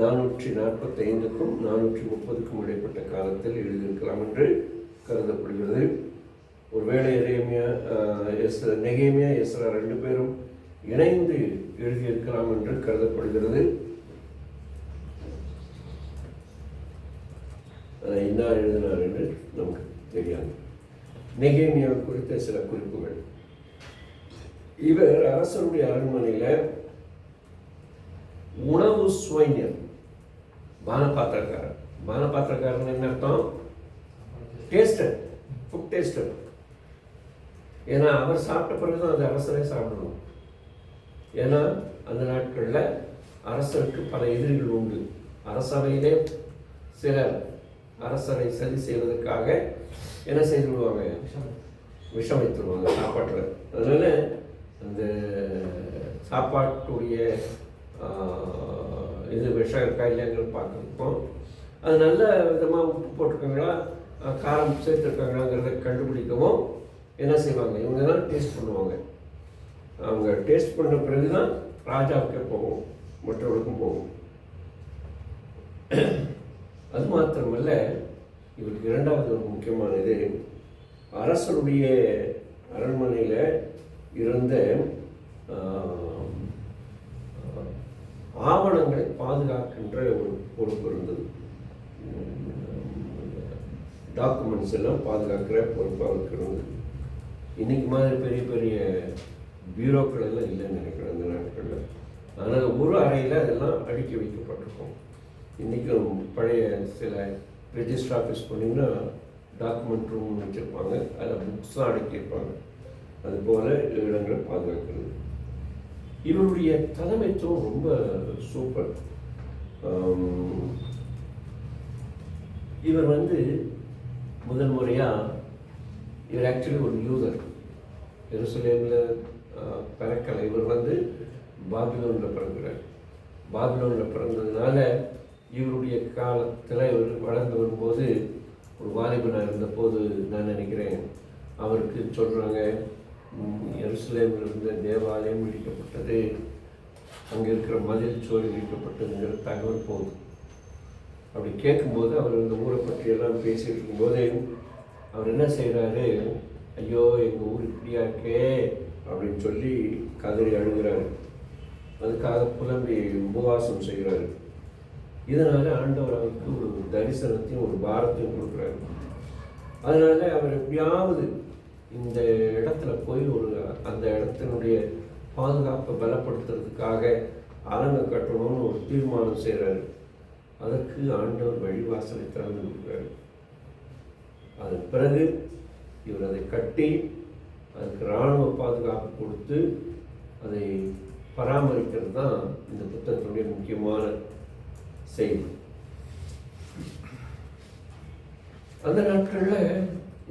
445க்கும் 430க்கும் இடைப்பட்ட காலத்தில் எழுதியிருக்கலாம் என்று கருதப்படுகிறது. ஒருவேளை நெகேமியா எஸ்ரா 2 பேரும் இணைந்து எழுதியிருக்கலாம் என்று கருதப்படுகிறது. அதை இன்னார் எழுதினார் என்று நமக்கு தெரியாது. நெகேமியா குறித்த சில குறிப்புகள். இவர் அரசருடைய அரண்மனையில் உணவு சுவைஞர், பானபாத்திரக்காரர். பானபாத்திரக்காரன் என்ன அர்த்தம்? டேஸ்டர், ஃபுட் டேஸ்டர். ஏன்னா அவர் சாப்பிட்ட பிறகு தான் அந்த அரசரை சாப்பிடணும். ஏன்னா அந்த நாட்களில் அரசருக்கு பல எதிரிகள் உண்டு. அரசவையிலே சிலர் அரசரை சரி செய்வதற்காக என்ன செய்து விடுவாங்க? விஷம் வைத்துடுவாங்க சாப்பாட்டில். அதனால் அந்த சாப்பாட்டுடைய இது விஷம் இருக்கா இல்லைங்கிறது பார்க்குறதுக்கும், அது நல்ல விதமாக உப்பு போட்டிருக்காங்களா காரம் சேர்த்துருக்காங்களாங்கிறத கண்டுபிடிக்கவும் என்ன செய்வாங்க? இவங்க தான் டேஸ்ட் பண்ணுவாங்க. அவங்க டேஸ்ட் பண்ண பிறகு தான் ராஜாவுக்கே போகும், மற்றவர்களுக்கும் போகும். அது மாத்திரமல்ல, இவருக்கு இரண்டாவது ஒரு முக்கியமானது, அரசருடைய அரண்மனையில் இருந்த ஆவணங்களை பாதுகாக்கின்ற ஒரு பொறுப்பு இருந்தது. டாக்குமெண்ட்ஸ் எல்லாம் பாதுகாக்கிற பொறுப்பு அவருக்கு இருந்தது. இன்னைக்கு மாதிரி பெரிய பெரிய பியூரோக்கள் எல்லாம் இல்லைன்னு நினைக்கிறேன் அந்த நாட்களில். அதனால் ஒரு அறையில் அதெல்லாம் அடுக்கி வைக்கப்பட்டிருக்கும். இன்றைக்கும் பழைய சில ரெஜிஸ்டர் ஆஃபீஸ் பண்ணிங்கன்னா டாக்குமெண்ட் ரூம் வச்சுருப்பாங்க, அதில் புக்ஸ் தான் அடக்கியிருப்பாங்க. அதுபோல் இடங்களை பாதுகாக்கிறது. இவருடைய தலைமைத்துவம் ரொம்ப சூப்பர். இவர் முதல் முறையாக இவர் ஆக்சுவலி ஒரு யூதர், எருசலேமில் பிறக்கலை. இவர் பாபிலோனில் பிறக்கிறார். பாபிலோனில் பிறந்ததுனால இவருடைய காலத்தில் இவர் வளர்ந்து வரும்போது, ஒரு வாலிபனாக இருந்தபோது நான் நினைக்கிறேன் அவருக்கு சொல்கிறாங்க, எருசலேமில் இருந்த தேவாலயம் இடிக்கப்பட்டது, அங்கே இருக்கிற மதில் சோறு இடிக்கப்பட்டதுங்கிற தகவல் போகுது. அப்படி கேட்கும்போது அவர் இந்த ஊரை பற்றியெல்லாம் பேசிகிட்டு இருக்கும்போது அவர் என்ன செய்கிறாரு? ஐயோ எங்கள் ஊர் இப்படியா இருக்கே அப்படின்னு சொல்லி கதறி அழுகிறாரு. அதுக்காக புலம்பி உபவாசம் செய்கிறாரு. இதனால் ஆண்டவர் அவருக்கு ஒரு தரிசனத்தையும் ஒரு பாரத்தையும் கொடுக்குறாரு. அதனால் அவர் எப்படியாவது இந்த இடத்துல போய் அந்த இடத்தினுடைய பாதுகாப்பை பலப்படுத்துறதுக்காக அலங்கை கட்டணும்னு ஒரு தீர்மானம் செய்கிறாரு. அதற்கு ஆண்டவர் வழிவாசலை திறந்து கொடுக்குறாரு. அதன் பிறகு இவர் அதை கட்டி அதுக்கு இராணுவ பாதுகாப்பு கொடுத்து அதை பராமரிக்கிறது தான் இந்த புத்தகத்தினுடைய முக்கியமான செய்தி. அந்த நாட்களில்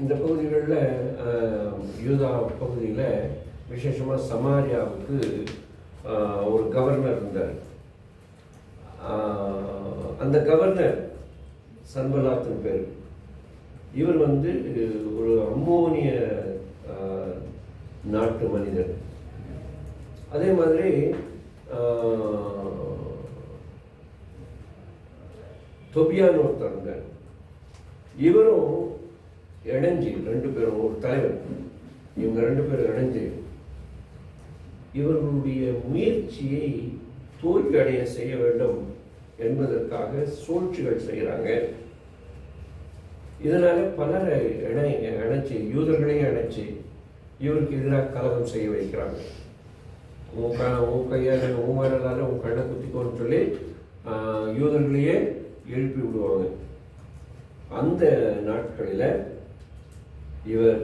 இந்த பகுதிகளில், யூதா பகுதியில் விசேஷமாக சமாரியாவுக்கு ஒரு கவர்னர் இருந்தார். அந்த கவர்னர் சன்பலாத்தின் பேர். இவர் ஒரு அம்மோனிய நாட்டு மனிதர். அதே மாதிரி தொபியான்னு ஒருத்தர் இருந்தார். இவரும் இணைஞ்சி 2 பேரும், ஒரு தலைவர், இவங்க 2 பேரும் இணைஞ்சு இவர்களுடைய முயற்சியை தோல்வி அடைய செய்ய வேண்டும் என்பதற்காக சூழ்ச்சிகள் செய்கிறாங்க. இதனால பலரை இணைச்சி, யூதர்களையும் இணைச்சி இவருக்கு எதிராக கலகம் செய்ய வைக்கிறாங்க. உன் கையால் உன் வரலாறு உன் கண்ணை குத்திக்கோன்னு சொல்லி யூதர்களையே எழுப்பி விடுவாங்க. அந்த நாட்களில் இவர்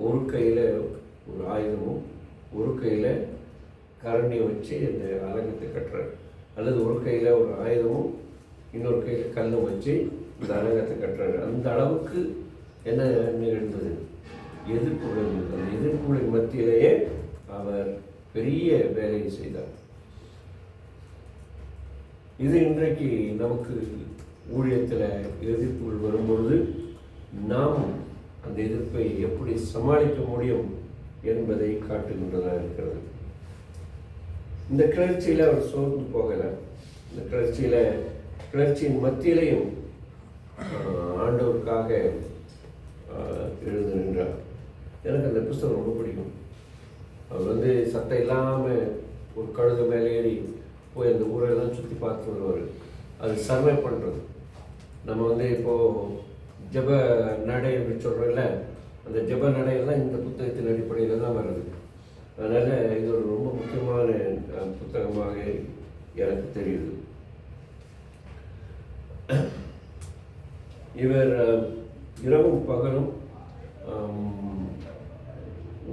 ஒரு கையில் ஒரு ஆயுதமும் ஒரு கையில் கரண்டியை வச்சு அந்த அலங்கத்தை கட்டுறாரு. அல்லது ஒரு கையில் ஒரு ஆயுதமும் இன்னொரு கையில் கல்லும் வச்சு இந்த அலங்கத்தை கட்டுறாரு. அந்த அளவுக்கு என்ன நிகழ்ந்தது? எதிர்ப்புகள் இருந்தது. அந்த எதிர்ப்புகளின் மத்தியிலேயே அவர் பெரிய வேலையை செய்தார். இது இன்றைக்கு நமக்கு ஊழியத்தில் எதிர்ப்புகள் வரும்பொழுது நாம் அந்த எதிர்ப்பை எப்படி சமாளிக்க முடியும் என்பதை காட்டுகின்றதாக இருக்கிறது. இந்த கிளர்ச்சியில் அவர் சோர்ந்து போகலை. இந்த கிளர்ச்சியின் மத்தியிலையும் ஆண்டவருக்காக எழுந்து நின்றார். எனக்கு அந்த புஸ்தகம் ரொம்ப பிடிக்கும். அவர் சட்டை இல்லாமல் ஒரு கழுகு மேலே ஏறி போய் அந்த ஊரெல்லாம் சுற்றி பார்த்து வருவார். அது சர்வே பண்ணுறது. நம்ம இப்போது ஜப நடை அப்படின்னு சொல்கிறோம்ல, அந்த ஜப நடையெல்லாம் இந்த புத்தகத்தின் அடிப்படையில் தான் வருது. அதனால் இது ஒரு ரொம்ப முக்கியமான புத்தகமாக எனக்கு தெரியுது. இவர் இரவும் பகலும்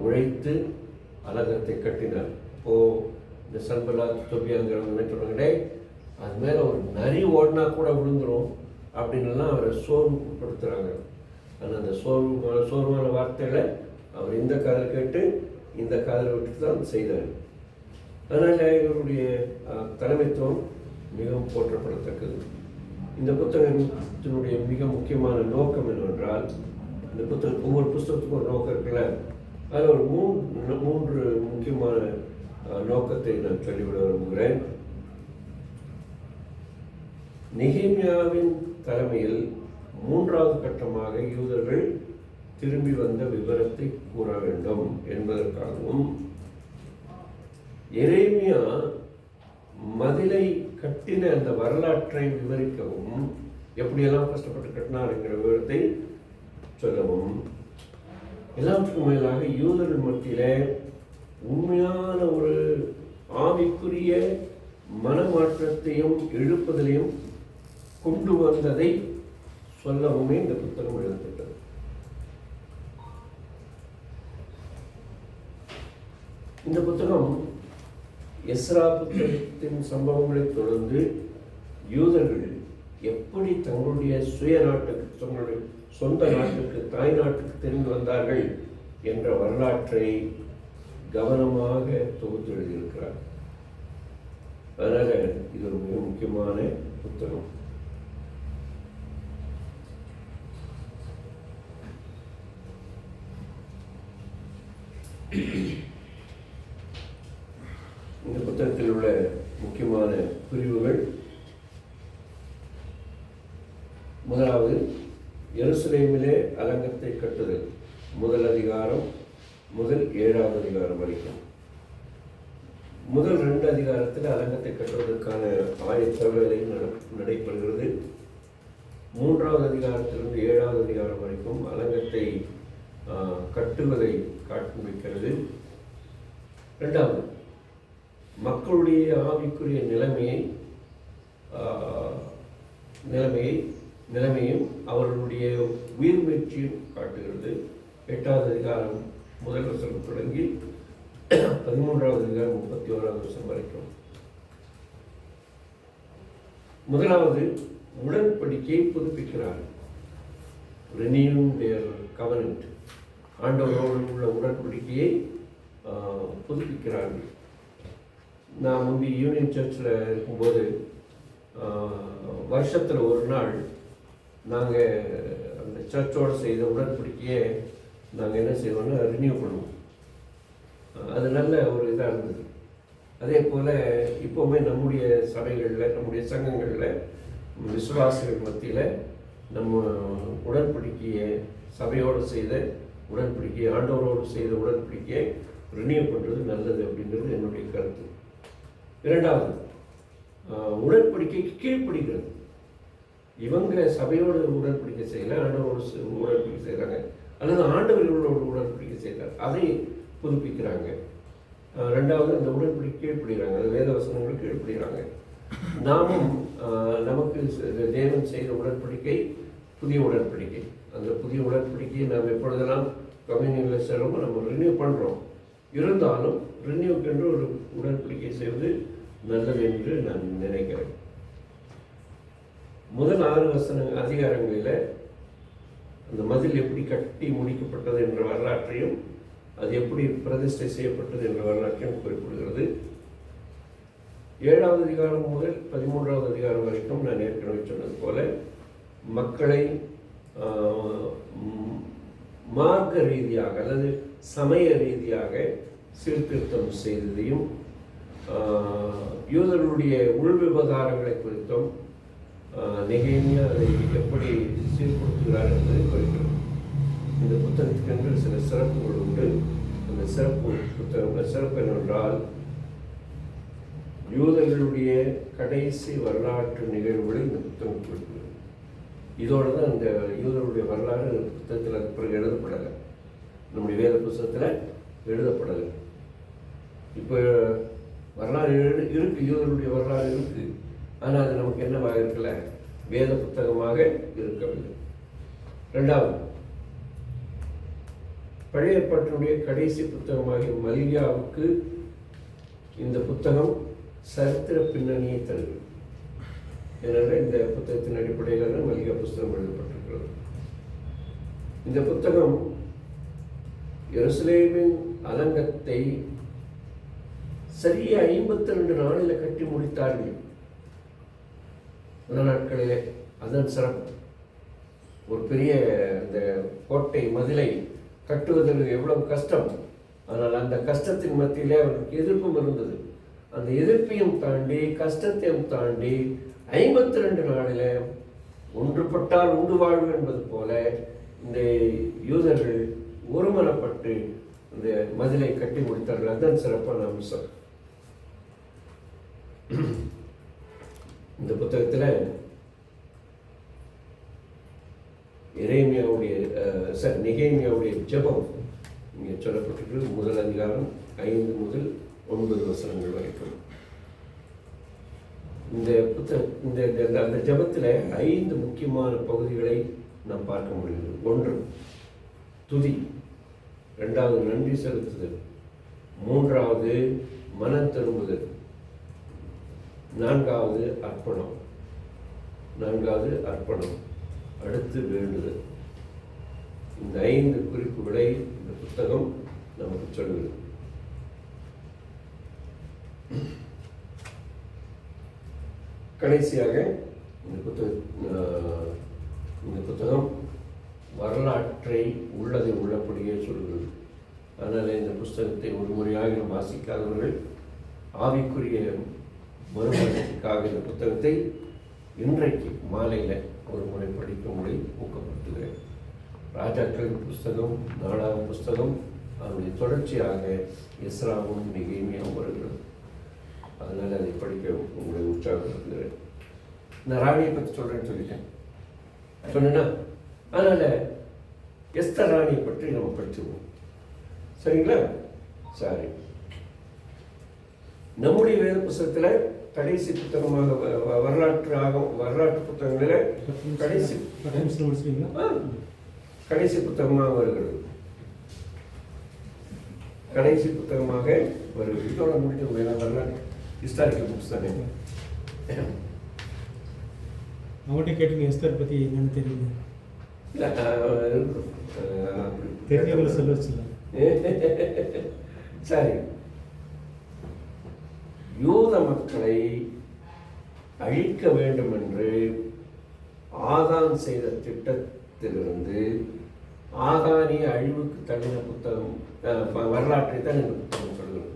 உழைத்து அலங்கத்தை கட்டினார். இப்போது இந்த சன்பலா தொபியாங்கிறவங்க என்ன சொல்கிறாங்க, அது மேலே ஒரு நரி ஓடினா கூட விழுந்துடும் அப்படின்லாம் அவரை சோர்வுப்படுத்துகிறாங்க. ஆனால் அந்த சோர்வான வார்த்தைகளை அவர் இந்த காதில் கேட்டு இந்த காதில் விட்டு தான் செய்தார். அதனால் இவருடைய தலைமைத்துவம் மிகவும் போற்றப்படத்தக்கது. இந்த புத்தகத்தினுடைய மிக முக்கியமான நோக்கம் என்னவென்றால், இந்த ஒவ்வொரு புத்தகத்துக்கும் ஒரு நோக்கம் இருக்குல்ல, அதில் ஒரு மூன்று முக்கியமான நோக்கத்தை நான் சொல்லிவிட விரும்புகிறேன். நெகேமியாவின் தலைமையில் 3வது கட்டமாக யூதர்கள் திரும்பி வந்த விவரத்தை கூற வேண்டும் என்பதற்காகவும், எரேமியா மதிலை கட்டின அந்த வரலாற்றை விவரிக்கவும், எப்படியெல்லாம் கஷ்டப்பட்டு கட்டினார் என்கிற விவரத்தை சொல்லவும், எல்லாவற்றுக்கும் மேலாக யூதர்கள் மத்தியிலே உண்மையான ஒரு ஆவிக்குரிய மனமாற்றத்தையும் எழுப்புதலையும் கொண்டு வந்ததை சொல்லவுமே இந்த புத்தகம் எழுதப்பட்டது. இந்த புத்தகம் எஸ்ரா புத்தகத்தின் சம்பவங்களை தொடர்ந்து யூதர்கள் எப்படி தங்களுடைய சுய நாட்டுக்கு, தங்களுடைய சொந்த நாட்டுக்கு, தாய் நாட்டுக்கு திரும்பி வந்தார்கள் என்ற வரலாற்றை கவனமாக தொகுத்து எழுதியிருக்கிறார். அதனால் இது ஒரு மிக முக்கியமான புத்தகம். இந்த புத்தகத்தில் உள்ள முக்கியமான பிரிவுகள்: முதலாவது, எருசலேமிலே அலங்கத்தை கட்டுதல். முதல் அதிகாரம் முதல் 7வது அதிகாரம் வரைக்கும். முதல் 2 அதிகாரத்தில் அலங்கத்தை கட்டுவதற்கான ஆயத்த வேலை நடைபெறுகிறது. 3வது அதிகாரத்திலிருந்து 7வது அதிகாரம் வரைக்கும் அலங்கத்தை கட்டுவதை காண்பிக்கிறது. 2வது, மக்களுடைய ஆவிக்குரிய நிலைமையும் அவர்களுடைய உயிர் முயற்சியும் காட்டுகிறது. 8வது அதிகாரம் முதல் வசனம் தொடங்கி 13வது அதிகாரம் 31வது வசனம் வரைக்கும். முதலாவது, உடன்படிக்கையை புதுப்பிக்கிறார். Renewing their covenant. ஆண்டவரோடு உள்ள உடன்படிக்கையை புதுப்பிக்கிறார்கள். நான் முந்தி யூனியன் சர்ச்சில் இருக்கும்போது வருஷத்தில் ஒரு நாள் நாங்கள் அந்த சர்ச்சோடு செய்த உடன்படிக்கையை நாங்கள் என்ன செய்வோம்னா ரினியூ பண்ணுவோம். அது நல்ல ஒரு இதாக இருந்தது. அதே போல் இப்போவுமே நம்முடைய சபைகளில், நம்முடைய சங்கங்களில், விசுவாசிகள் மத்தியில் நம்ம உடன்படிக்கையை, சபையோடு செய்த உடன்படிக்கையை, ஆண்டவரோடு செய்த உடன்படிக்கையை ரினியூ பண்ணுறது நல்லது அப்படிங்கிறது என்னுடைய கருத்து. 2வது, உடன்படிக்கைக்கு கீழ்ப்படுகிறது. இவங்க சபையோடு உடன்படிக்கை செய்யலை, ஆண்டவரோடு உடன்படிக்கை செய்கிறாங்க, அல்லது ஆண்டவர்களோடு உடன்படிக்கை செய்கிறார், அதை புதுப்பிக்கிறாங்க. 2வது, அந்த உடன்படிக்கை கீழ்ப்படுகிறாங்க, அது வேத வசனங்களுக்கு கீழ்ப்படுகிறாங்க. நாமும் நமக்கு தேவன் செய்த உடன்படிக்கை புதிய உடன்படிக்கை. அந்த புதிய உடன்படிக்கையை நாம் எப்பொழுதெல்லாம் கம்யூனியனில் செல்லுமோ நம்ம ரினியூ பண்ணுறோம். இருந்தாலும் ரினியூக்கென்று ஒரு உடன்படிக்கை செய்வது நல்லது என்று நான் நினைக்கிறேன். முதல் 6 அதிகாரங்களில் அந்த மதில் எப்படி கட்டி முடிக்கப்பட்டது என்ற வரலாற்றையும், அது எப்படி பிரதிஷ்டை செய்யப்பட்டது என்ற வரலாற்றையும் குறிப்பிடுகிறது. 7வது அதிகாரம் முதல் 13வது அதிகாரம் வரைக்கும் நான் ஏற்கனவே சொன்னது போல மக்களை மார்க்க ரீதியாக அல்லது சமய ரீதியாக சீர்திருத்தம் செய்ததையும் யூதர்களுடைய உள் விவகாரங்களை குறித்தும் நெகேமியா அதை எப்படி சீர்படுத்துகிறார் என்பதை குறிக்கிறது. இந்த புத்தகத்துக்கென்று சில சிறப்புகள் உண்டு. அந்த சிறப்பு என்னவென்றால் யூதர்களுடைய கடைசி வரலாற்று நிகழ்வுகளை இந்த புத்தகம் குறிக்கிறது. இதோடு தான் இந்த யூதர்களுடைய வரலாறு புத்தகத்தில் அது பிறகு எழுதப்படலை, நம்முடைய வேத புத்தகத்தில் எழுதப்படலை. இப்போ வரலாறு இருக்கு, யூதர்களுடைய வரலாறு இருக்கு, ஆனால் அது நமக்கு என்னவாக இருக்கல, வேத புத்தகமாக இருக்கவில்லை. ரெண்டாவது, பழைய ஏற்பாட்டினுடைய கடைசி புத்தகமாகிய மல்கியாவுக்கு இந்த புத்தகம் சரித்திர பின்னணியை தருகிறது. ஏனென்றால் இந்த புத்தகத்தின் அடிப்படையில் தான் மல்கியா புத்தகம் எழுதப்பட்டிருக்கிறது. இந்த புத்தகம் எருசலேமின் அலங்கத்தை சரியா 52 நாளில் கட்டி முடித்தார்கள். அந்த நாட்களிலே அதன் சிறப்பு. ஒரு பெரிய இந்த கோட்டை மதிலை கட்டுவதற்கு எவ்வளவு கஷ்டம். ஆனால் அந்த கஷ்டத்தின் மத்தியிலே அவருக்கு எதிர்ப்பும் இருந்தது. அந்த எதிர்ப்பையும் தாண்டி கஷ்டத்தையும் தாண்டி 52 நாளில் ஒன்றுபட்டால் உண்டு வாழ்வு என்பது போல இந்த யூதர்கள் ஒருமனப்பட்டு இந்த மதிலை கட்டி முடித்தார்கள். அதன் சிறப்பான அம்சம். இந்த புத்தகத்தில் நெகேமியாவுடைய ஜெபம் இங்கே சொல்லப்பட்டிருக்கிறது. முதல் அதிகாரம் 5 முதல் 9 வசனங்கள் வரைக்கும். அந்த ஜெபத்தில் 5 முக்கியமான பகுதிகளை நாம் பார்க்க முடியுது. 1, துதி. 2வது, நன்றி செலுத்துதல். 3வது, மனம் திரும்புதல். 4வது, அர்ப்பணம். அடுத்து வேண்டுதல். இந்த 5 குறிப்புகளை இந்த புத்தகம் நமக்கு சொல்கிறது. கடைசியாக இந்த புத்தகம் வரலாற்றை உள்ளதை உள்ளபடியே சொல்கிறது. அதனால் இந்த புத்தகத்தை ஒரு முறையாக வாசிக்காதவர்கள் ஆவிக்குரிய மறுமலர்ச்சிக்காக இந்த புத்தகத்தை இன்றைக்கு மாலையில் ஒரு முறை படிக்கும்படி ஊக்கப்படுத்துகிறேன். ராஜாக்களின் புஸ்தகம் 4வது புஸ்தகம், அதனுடைய தொடர்ச்சியாக எஸ்ராவும் நெகேமியாவும் வருகிறது. அதனால் அதை படிக்க உங்களை உற்சாகப்படுத்துகிறேன். நான் ராணியை பற்றி சொல்லிட்டேன் சொன்னா. அதனால் எஸ்தர் ராணியை பற்றி நம்ம படிச்சுருவோம். சரிங்களா? சரி. நம்முடைய வேத புத்தகத்தில் கடைசி புத்தகமாக வரலாற்று புத்தகங்களில் கடைசி புத்தகமாக வருகிறது. கடைசி புத்தகமாக வருகிறது. இதோட முடிஞ்ச வரலாற்று ஹிஸ்டாரிக்கல் புக்ஸ் தானே.
அவங்கள்ட்ட கேட்டீங்க எஸ்தர் பற்றி என்னன்னு தெரியுங்க?
இல்லை,
தெரிஞ்சவங்களை சொல்ல வச்சுக்கலாம்.
சரி. யூத மக்களை அழிக்க வேண்டும் என்று ஆகான் செய்த திட்டத்திலிருந்து ஆகானிய அழிவுக்கு தள்ளின புத்தகம் வரலாற்றை தான் இந்த புத்தகம் சொல்கிறது.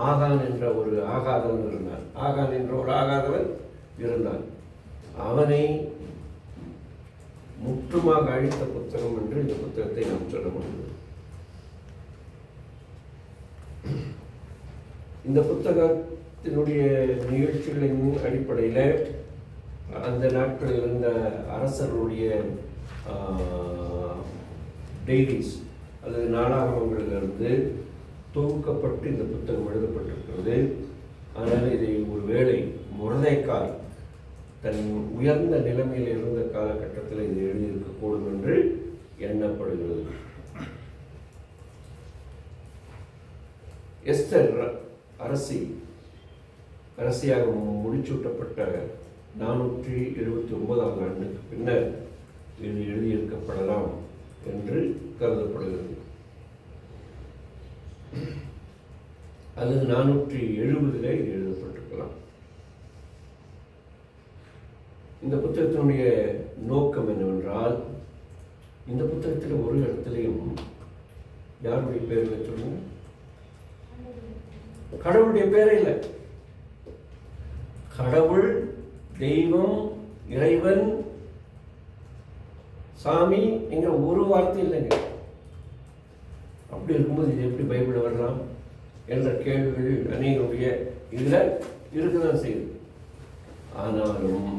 ஆகான் என்ற ஒரு ஆகாதவன் இருந்தான். அவனை முற்றுமாக அழித்த புத்தகம் என்று இந்த புத்தகத்தை நாம் சொல்ல முடியும். இந்த புத்தகத்தினுடைய நிகழ்ச்சிகளின் அடிப்படையில் அந்த நாட்களில் இருந்த அரசர்களுடைய டெய்லிஸ் அல்லது நாளாகமங்களிலிருந்து தொகுக்கப்பட்டு இந்த புத்தகம் எழுதப்பட்டிருக்கிறது. அதனால் இதை ஒருவேளை மொர்தெக்காய் தன் உயர்ந்த நிலைமையில் இருந்த காலகட்டத்தில் இது எழுதியிருக்கக்கூடும் என்று எண்ணப்படுகிறது. எஸ்தர் அரசியாக முடிச்சூட்டப்பட்ட 479ஆம் ஆண்டுக்கு பின்னர் இது எழுதியிருக்கப்படலாம் என்று கருதப்படுகிறது. அது 470 இது எழுதப்பட்டிருக்கலாம். இந்த புத்தகத்தினுடைய நோக்கம் என்னவென்றால் இந்த புத்தகத்தில் ஒரு இடத்துலையும் யாருடைய பேர் சொல்லுங்க, கடவுளுடைய பேரே இல்லை. கடவுள், தெய்வம், இறைவன், சாமி என்கிற ஒரு வார்த்தை இல்லைங்க. அப்படி இருக்கும்போது இது எப்படி பைபிள் வரலாம் என்ற கேள்விகள் அநேகருடைய இதில் இருக்குதான் செய்யுது. ஆனாலும்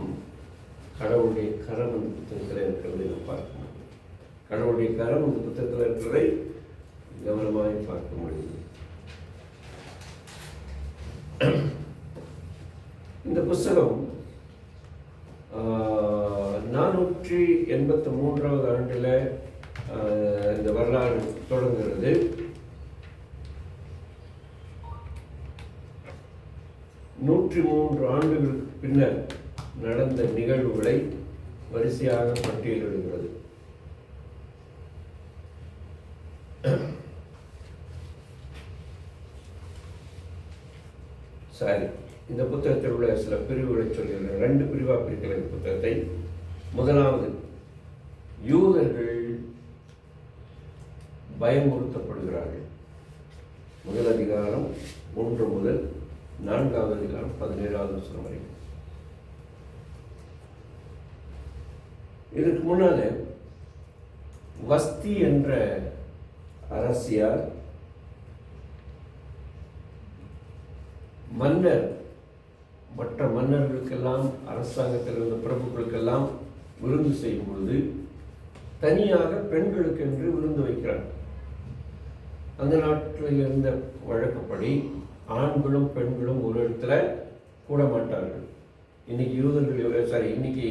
கடவுளுடைய கரம் இந்த புத்தகத்தில் இருக்கிறதை நம்ம பார்க்க முடியும். கடவுளுடைய கரம் இந்த புத்தகத்தில் இருக்கிறதை கவனமாக பார்க்க முடியுது. இந்த புஸ்தகம் 483வது ஆண்டில் இந்த வரலாறு தொடங்குகிறது. நூற்றி 3 ஆண்டுகளுக்கு பின்னர் நடந்த நிகழ்வுகளை வரிசையாக பட்டியலிடுகிறது. சரி, இந்த புத்தகத்தில் உள்ள சில பிரிவுகளை சொல்கிறேன். 2 பிரிவாக பிரிக்கிற இந்த புத்தகத்தை. முதலாவது, யூதர்கள் பயமுறுத்தப்படுகிறார்கள். முதல் அதிகாரம் 1 முதல் 4வது அதிகாரம் 17வது வசனம் வரை. இதற்கு முன்னால வஸ்தி என்ற அரசியார் மன்னர் மற்ற மன்னர்களுக்கெல்லாம், அரசாங்கத்தில் இருந்த பிரபுக்களுக்கெல்லாம் விருந்து செய்யும் பொழுது தனியாக பெண்களுக்கு என்று விருந்து வைக்கிறார். அந்த நாட்டில் இருந்த வழக்கப்படி ஆண்களும் பெண்களும் ஒரு இடத்துல கூட மாட்டார்கள். இன்னைக்கு யூதர்கள் இன்னைக்கு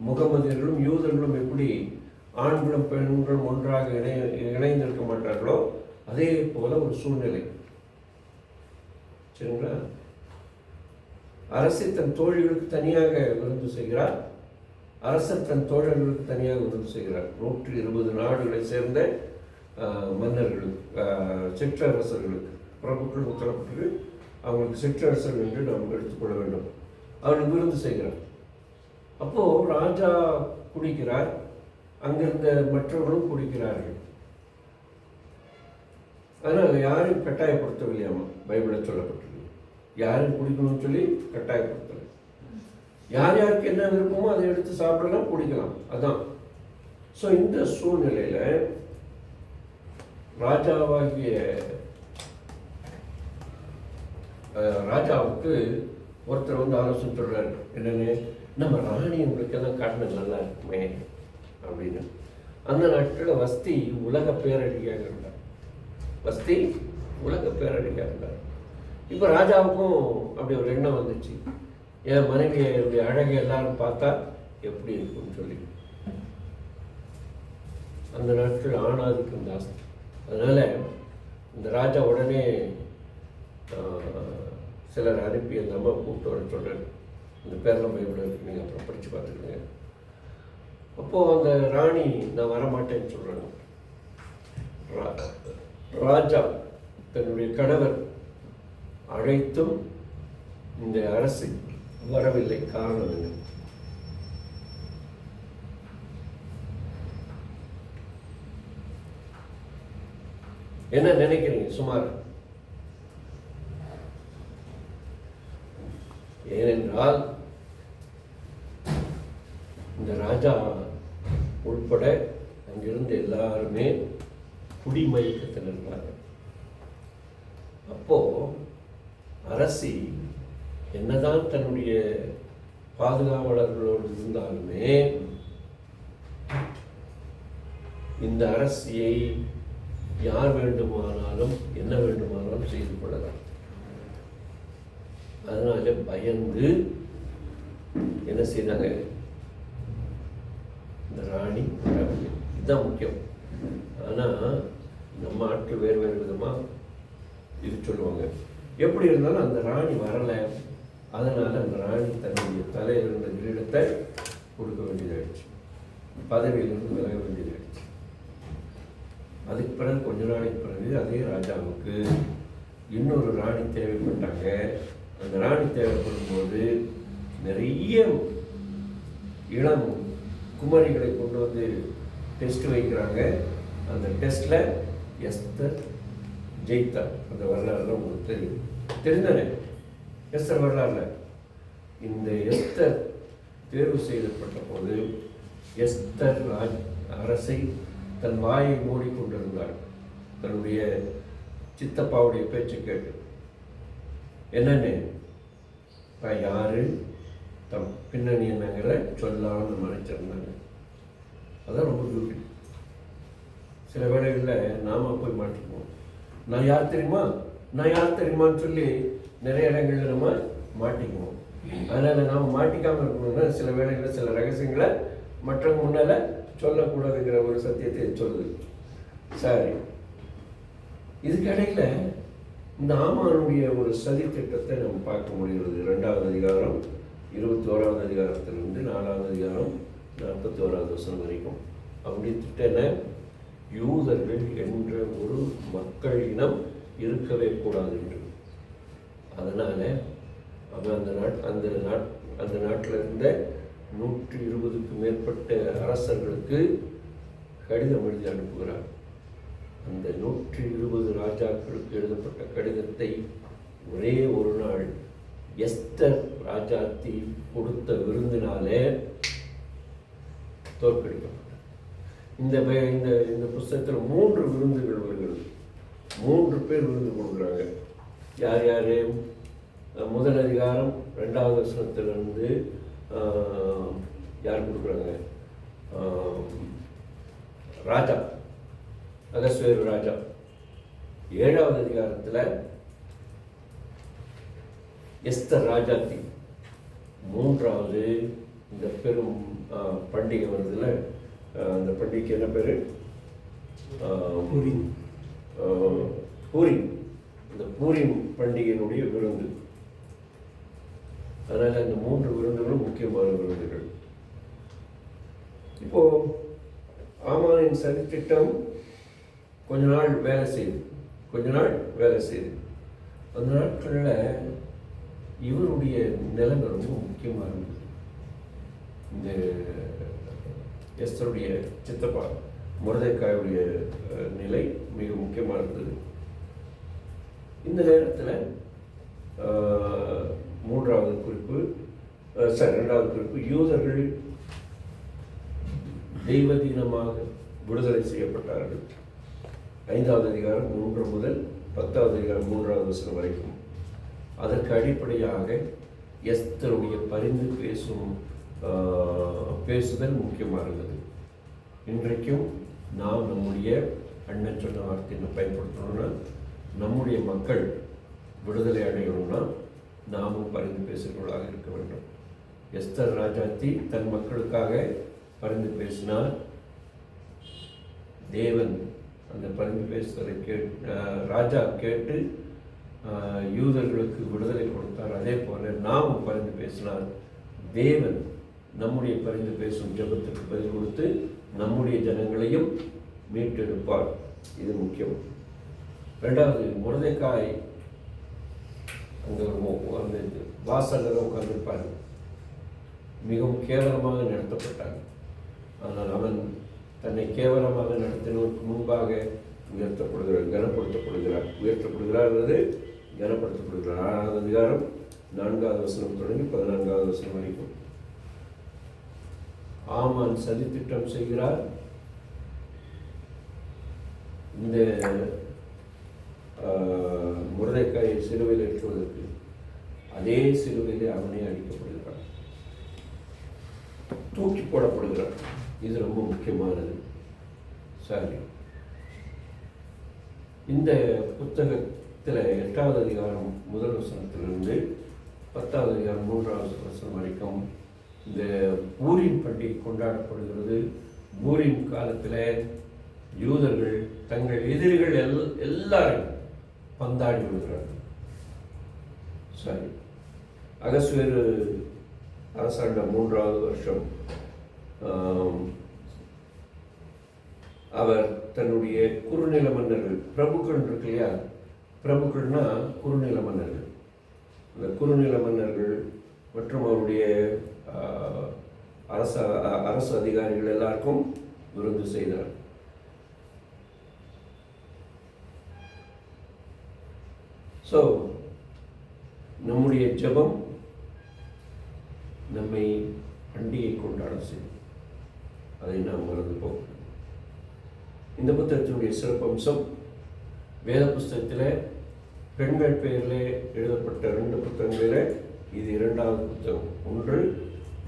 முகமதியர்களும் யூதர்களும் எப்படி ஆண்களும் பெண்களும் ஒன்றாக இணைந்திருக்க மாட்டார்களோ அதே போல ஒரு சூழ்நிலை. சரிங்களா? அரசி தன் தோழிகளுக்கு தனியாக விருந்து செய்கிறார், அரசர் தன் தோழர்களுக்கு தனியாக விருந்து செய்கிறார். 120 நாடுகளை சேர்ந்த மன்னர்களுக்கு, சிற்றரசர்களுக்கு, பிரபுக்கள் உத்தரப்பட்டு அவங்களுக்கு சிற்றரசர்கள் என்று நாம் எடுத்துக்கொள்ள வேண்டும். அவர்களுக்கு விருந்து செய்கிறார். அப்போது ராஜா குடிக்கிறார், அங்கிருந்த மற்றவர்களும் குடிக்கிறார்கள். அதனால் யாரும் கட்டாயப்படுத்தவில்லையாமா, பைபிளில் சொல்லப்பட்டிருக்கு. யாரும் குடிக்கணும்னு சொல்லி கட்டாயப்படுத்தலை. யார் யாருக்கு என்ன விருப்பமோ அதை எடுத்து சாப்பிடலாம், குடிக்கலாம். அதான். ஸோ இந்த சூழ்நிலையில் ராஜாவுக்கு ஒருத்தர் வந்து ஆலோசனை சொல்றாரு. என்னன்னு, நம்ம ராணி உங்களுக்கு எல்லாம் காட்டினது நல்லா இருக்குமே அப்படின்னு. அந்த நாட்டில் வஸ்தி உலக பேரழியாக இருந்தார். வஸ்தி உலக பேரழியாக இருந்தார். இப்போ ராஜாவுக்கும் அப்படி ஒரு எண்ணம் வந்துச்சு, என் மனைவியை அழகை எல்லாரும் பார்த்தா எப்படி இருக்குன்னு சொல்லி. அந்த நாட்கள் ஆணாதிக்கம் ஜாஸ்தி. அதனால் இந்த ராஜா உடனே சிலர் அனுப்பி அந்த அம்மா கூப்பிட்டு வர சொல்கிறார். இந்த பேரெல்லாம் பைபிள் இருக்கு, நீங்கள் அப்புறம் படித்து பார்த்துக்கோங்க. அப்போது அந்த ராணி நான் வரமாட்டேன்னு சொல்கிறாங்க. ராஜா தன்னுடைய கணவர் அழைத்தும் இந்த அரசு வரவில்லை. காரணம் என்ன? என்ன நினைக்கிறீங்க சுமார்? ஏனென்றால் இந்த ராஜா உட்பட அங்கிருந்து எல்லாருமே குடிமயக்கத்தில் இருந்தார்கள். அப்போ அரசி என்னதான் தன்னுடைய பாதுகாவலர்களோடு இருந்தாலுமே இந்த அரசியை யார் வேண்டுமானாலும் என்ன வேண்டுமானாலும் செய்து கொள்ளலாம். அதனால பயந்து என்ன செய்தாங்க, இந்த ராணி வரவில்லை. இதுதான் முக்கியம். ஆனால் நம்ம ஆட்கள் வேறு வேறு விதமாக இது சொல்லுவாங்க. எப்படி இருந்தாலும் அந்த ராணி வரலை. அதனால் அந்த ராணி தன்னுடைய தலையில் இருந்த கிரீடத்தை கொடுக்க வேண்டியதாகிடுச்சு, பதவியிலிருந்து விலக வேண்டியதாகிடுச்சு. அதுக்கு பிறகு கொஞ்ச நாளைக்கு பிறகு அதே ராஜாவுக்கு இன்னொரு ராணி தேவைப்பட்டாங்க. அந்த ராணி தேவைப்படும் போது நிறைய இளம் குமரிகளை கொண்டு வந்து டெஸ்ட் வைக்கிறாங்க. அந்த டெஸ்ட்டில் எஸ்தர் ஜெயித்தார். அந்த வரலாறுலாம் உங்களுக்கு தெரிந்தானே எஸ்தர் வரலாறுல. இந்த எஸ்தர் தேர்வு செய்யப்பட்ட போது எஸ்தர் அரசை தன் வாயை மூடிக்கொண்டிருந்தாள். தன்னுடைய சித்தப்பாவுடைய பேச்சு கேட்டு என்னன்னு யாரு தம் பின்னணி என்னங்கிற சொல்லான்னு நினைச்சிருந்தாங்க. அதான் ரொம்ப பியூட்டி. சில வேளைகளில் நாம போய் மாட்டிக்குவோம். நான் யார் தெரியுமான்னு சொல்லி நிறைய இடங்கள்ல நம்ம மாட்டிக்குவோம். அதனால நாம் மாட்டிக்காமல் இருக்கணும்னா சில வேளைகளில் சில ரகசியங்களை மற்றவங்க முன்னால சொல்லக்கூடாதுங்கிற ஒரு சத்தியத்தை சொல்லுது. சரி, இதுக்கிடையில இந்த ஆமானுடைய ஒரு சதி திட்டத்தை நம்ம பார்க்க முடிகிறது. 2வது அதிகாரம் 21வது அதிகாரத்திலிருந்து 4வது அதிகாரம் 41வது வசனம் வரைக்கும். அப்படி திட்டம் யூதர்கள் என்ற ஒரு மக்கள் இனம் இருக்கவே கூடாது என்று. அதனால அவன் அந்த நாட்டில் இருந்த 120க்கும் மேற்பட்ட அரசர்களுக்கு கடிதம் எழுதி அனுப்புகிறார். அந்த 120 ராஜாக்களுக்கு எழுதப்பட்ட கடிதத்தை ஒரே ஒரு நாள் எஸ்தர் ராஜாத்தி கொடுத்த விருந்தினாலே தோற்கடிக்கப்பட்டார். இந்த புஸ்தகத்தில் 3 விருந்துகள் வருகிறது. 3 பேர் விருந்து கொடுக்குறாங்க. யார் யார்? முதல் அதிகாரம் 2வது வசனத்திலிருந்து யார் கொடுக்குறாங்க? ராஜா அகஸ்வேரு ராஜா. 7வது அதிகாரத்தில் எஸ்தர் ராஜாத்தி. 3வது இந்த பெரும் பண்டிகை வருதுல்ல, அந்த பண்டிகைக்கு என்ன பேர்? பூரிம். இந்த பூரிம் பண்டிகையினுடைய விருந்து. அதனால் இந்த 3 விருந்துகளும் முக்கியமான விருந்துகள். இப்போ ஆமானின் சதித்திட்டம் கொஞ்ச நாள் வேலை செய்யுது. அந்த நாட்களில் இவருடைய நிலைமை ரொம்ப முக்கியமாக இருந்தது. இந்த எஸ்தருடைய சித்தப்பா மொர்தெக்காயுடைய நிலை மிக முக்கியமாக இருந்தது. இந்த நேரத்தில் 2வது குறிப்பு யூதர்கள் தெய்வதீனமாக விடுதலை செய்யப்பட்டார்கள். 5வது அதிகாரம் 3 முதல் 10வது அதிகாரம் 3வது வசனம் வரைக்கும். அதற்கு அடிப்படையாக எஸ்தருடைய பரிந்து பேசுதல் முக்கியமாக இருந்தது. இன்றைக்கும் நாம் நம்முடைய அண்ணன் சொன்ன வார்த்தையை பயன்படுத்தணும்னா, நம்முடைய மக்கள் விடுதலை அடையணும்னா நாமும் பரிந்து பேசுகிறவர்களாக இருக்க வேண்டும். எஸ்தர் ராஜாத்தி தன் மக்களுக்காக பரிந்து பேசினார். தேவன் அந்த பரிந்து பேசுவதை ராஜா கேட்டு யூதர்களுக்கு விடுதலை கொடுத்தார். அதே போல நாமும் பரிந்து பேசினார். தேவன் நம்முடைய பரிந்து பேசும் ஜெபத்துக்கு பதில் கொடுத்து நம்முடைய ஜனங்களையும் மீட்டெடுப்பார். இது முக்கியம். 2வது மொர்தெக்காய் அந்த வாசலில் உட்கார்ந்திருப்பார். மிகவும் கேவலமாக நடத்தப்பட்டார். ஆனால் அவன் தன்னை கேவலமாக நடத்தினதற்கு முன்பாக கனப்படுத்தப்படுகிறார். 6வது அதிகாரம் 4வது வசனம் தொடங்கி 14வது வசனம் வரைக்கும். ஆமான் சதித்திட்டம் செய்கிறார். இந்த மொர்தெக்காயை சிலுவையில் ஏற்றுவதற்கு அதே சிலுவையிலே அவனே அடிக்கப்படுகிறார், தூக்கி போடப்படுகிறார். இது ரொம்ப முக்கியமானது. சரி, இந்த புத்தகத்தில் 8வது அதிகாரம் 1 வசனத்திலிருந்து 10வது அதிகாரம் 3வது வசனம் வரைக்கும் இந்த பூரிம் பண்டிகை கொண்டாடப்படுகிறது. பூரிம் காலத்தில் யூதர்கள் தங்கள் எதிரிகள் எல்லாரையும் பந்தாடி விடுகிறார்கள். சரி, அகஸ்வேரு அரசாண்ட 3வது வருஷம் அவர் தன்னுடைய குறுநில மன்னர்கள், பிரபுக்கள் இருக்கு இல்லையா, பிரபுக்கள்னா குறுநில மன்னர்கள், அந்த குறுநில மன்னர்கள் மற்றும் அவருடைய அரசு அதிகாரிகள் எல்லாருக்கும் விருந்து செய்தார். ஸோ நம்முடைய ஜெபம் நம்மை பண்டிகை கொண்டாட செய்யும். அதை நாம் மறந்து போகிறோம். இந்த புத்தகத்தினுடைய சிறப்பம்சம், வேத புஸ்தகத்தில் பெண்கள் பெயரில் எழுதப்பட்ட 2 புத்தகங்களில் இது 2வது புத்தகம். ஒன்று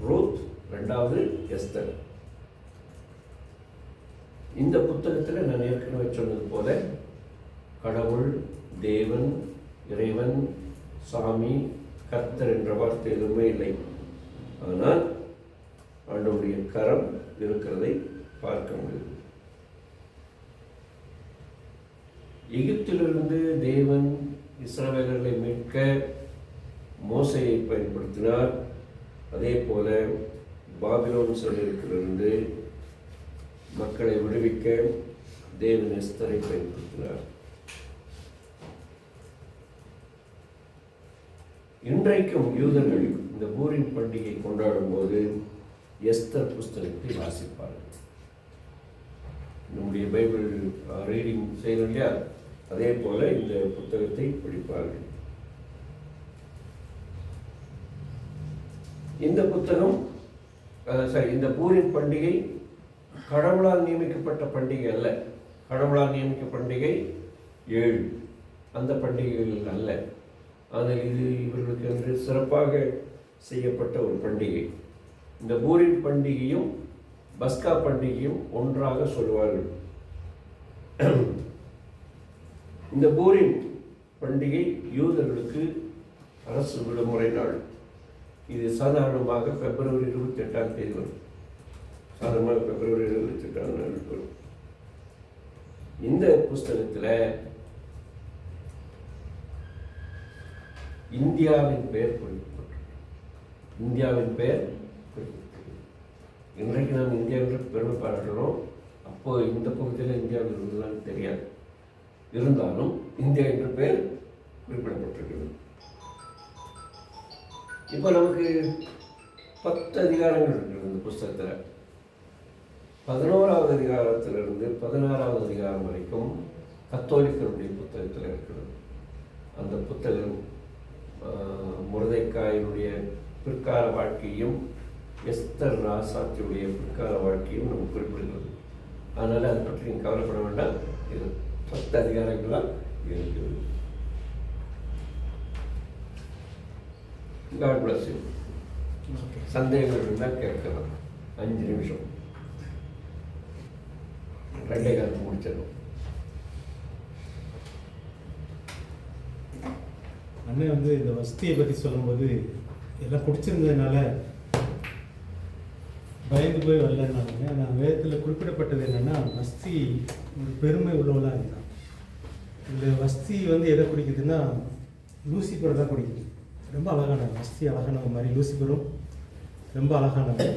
ரூத், 2வது எஸ்தர். இந்த புத்தகத்தில் நான் ஏற்கனவே சொன்னது போல கடவுள், தேவன், இறைவன், சாமி, கர்த்தர் என்ற வார்த்தை எதுவுமே இல்லை. ஆனால் ஆண்டவருடைய கரம் இருக்கிறதை பார்க்க முடியும். எகிப்திலிருந்து தேவன் இஸ்ரவேலர்களை மீட்க மோசையை பயன்படுத்தினார். அதே போல பாபிலோன் சிறையிருப்பிலிருந்து மக்களை விடுவிக்க தேவன் எஸ்தரை பயன்படுத்தினார். இன்றைக்கும் யூதர்கள் இந்த பூரிம் பண்டிகை கொண்டாடும் போது எஸ்தர் புஸ்தகத்தை வாசிப்பார்கள். நம்முடைய பைபிள் ரீடிங் செய்யணும் இல்லையா, அதே போல இந்த புத்தகத்தை படிப்பார்கள். இந்த புத்தகம் இந்த பூரிம் பண்டிகை கடவுளால் நியமிக்கப்பட்ட பண்டிகை அல்ல. கடவுளால் நியமிக்க பண்டிகை 7 அந்த பண்டிகைகள் அல்ல. ஆனால் இது இவர்களுக்கு என்று சிறப்பாக செய்யப்பட்ட ஒரு பண்டிகை. இந்த பூரிம் பண்டிகையும் பஸ்கா பண்டிகையும் ஒன்றாக சொல்வார்கள். இந்த பூரிம் பண்டிகை யூதர்களுக்கு அரசு விடுமுறை நாள். இது சாதாரணமாக பிப்ரவரி 28ஆம் தேதி வரும். சாதாரணமாக பிப்ரவரி 28ஆம் நாள் வரும். இந்த புஸ்தகத்தில் இந்தியாவின் பெயர் குறிப்பிடப்பட்டது. இந்தியாவின் பெயர் குறிப்பிட்டது. இன்றைக்கு நாம் இந்தியாவில் பெருமை பாராட்டுகிறோம். அப்போ இந்த பகுதியில் இந்தியாவில் இருந்ததுன்னு தெரியாது. இருந்தாலும் இந்தியா என்ற பெயர் குறிப்பிடப்பட்டிருக்கிறது. இப்போ நமக்கு 10 அதிகாரங்கள் இருக்கிறது இந்த புஸ்தகத்தில். 11வது அதிகாரத்திலிருந்து 16வது அதிகாரம் வரைக்கும் கத்தோலிக்கருடைய புத்தகத்தில் இருக்கிறது. அந்த புத்தகம் முருதைக்காயினுடைய பிற்கால வாழ்க்கையும் எஸ்தர் ராசாத்தியுடைய பிற்கால வாழ்க்கையும் நமக்கு குறிப்பிடுகிறது. அதனால் அதை பற்றி நீங்கள் கவலைப்பட வேண்டாம். இது 10 அதிகாரங்களாக இருக்கிறது. God bless you. சந்தேகங்கள் இருந்தால் கேட்கலாம். 5 நிமிஷம் 2 காலத்து முடிச்சிடும்.
அண்ணன் வந்து இந்த வசதியை பற்றி சொல்லும்போது எல்லாம் பிடிச்சிருந்ததுனால பயந்து போய் வரலன்னாங்க. ஆனால் வேதத்தில் குறிப்பிடப்பட்டது என்னென்னா வஸ்தி ஒரு பெருமை உள்ளவளாக இருந்தான். இந்த வஸ்தி வந்து எதை குறிக்குதுன்னா லூசிபரை தான் குறிக்குது. ரொம்ப அழகான வஸ்தி, அழகான மாதிரி லூசிபரும் ரொம்ப அழகானது.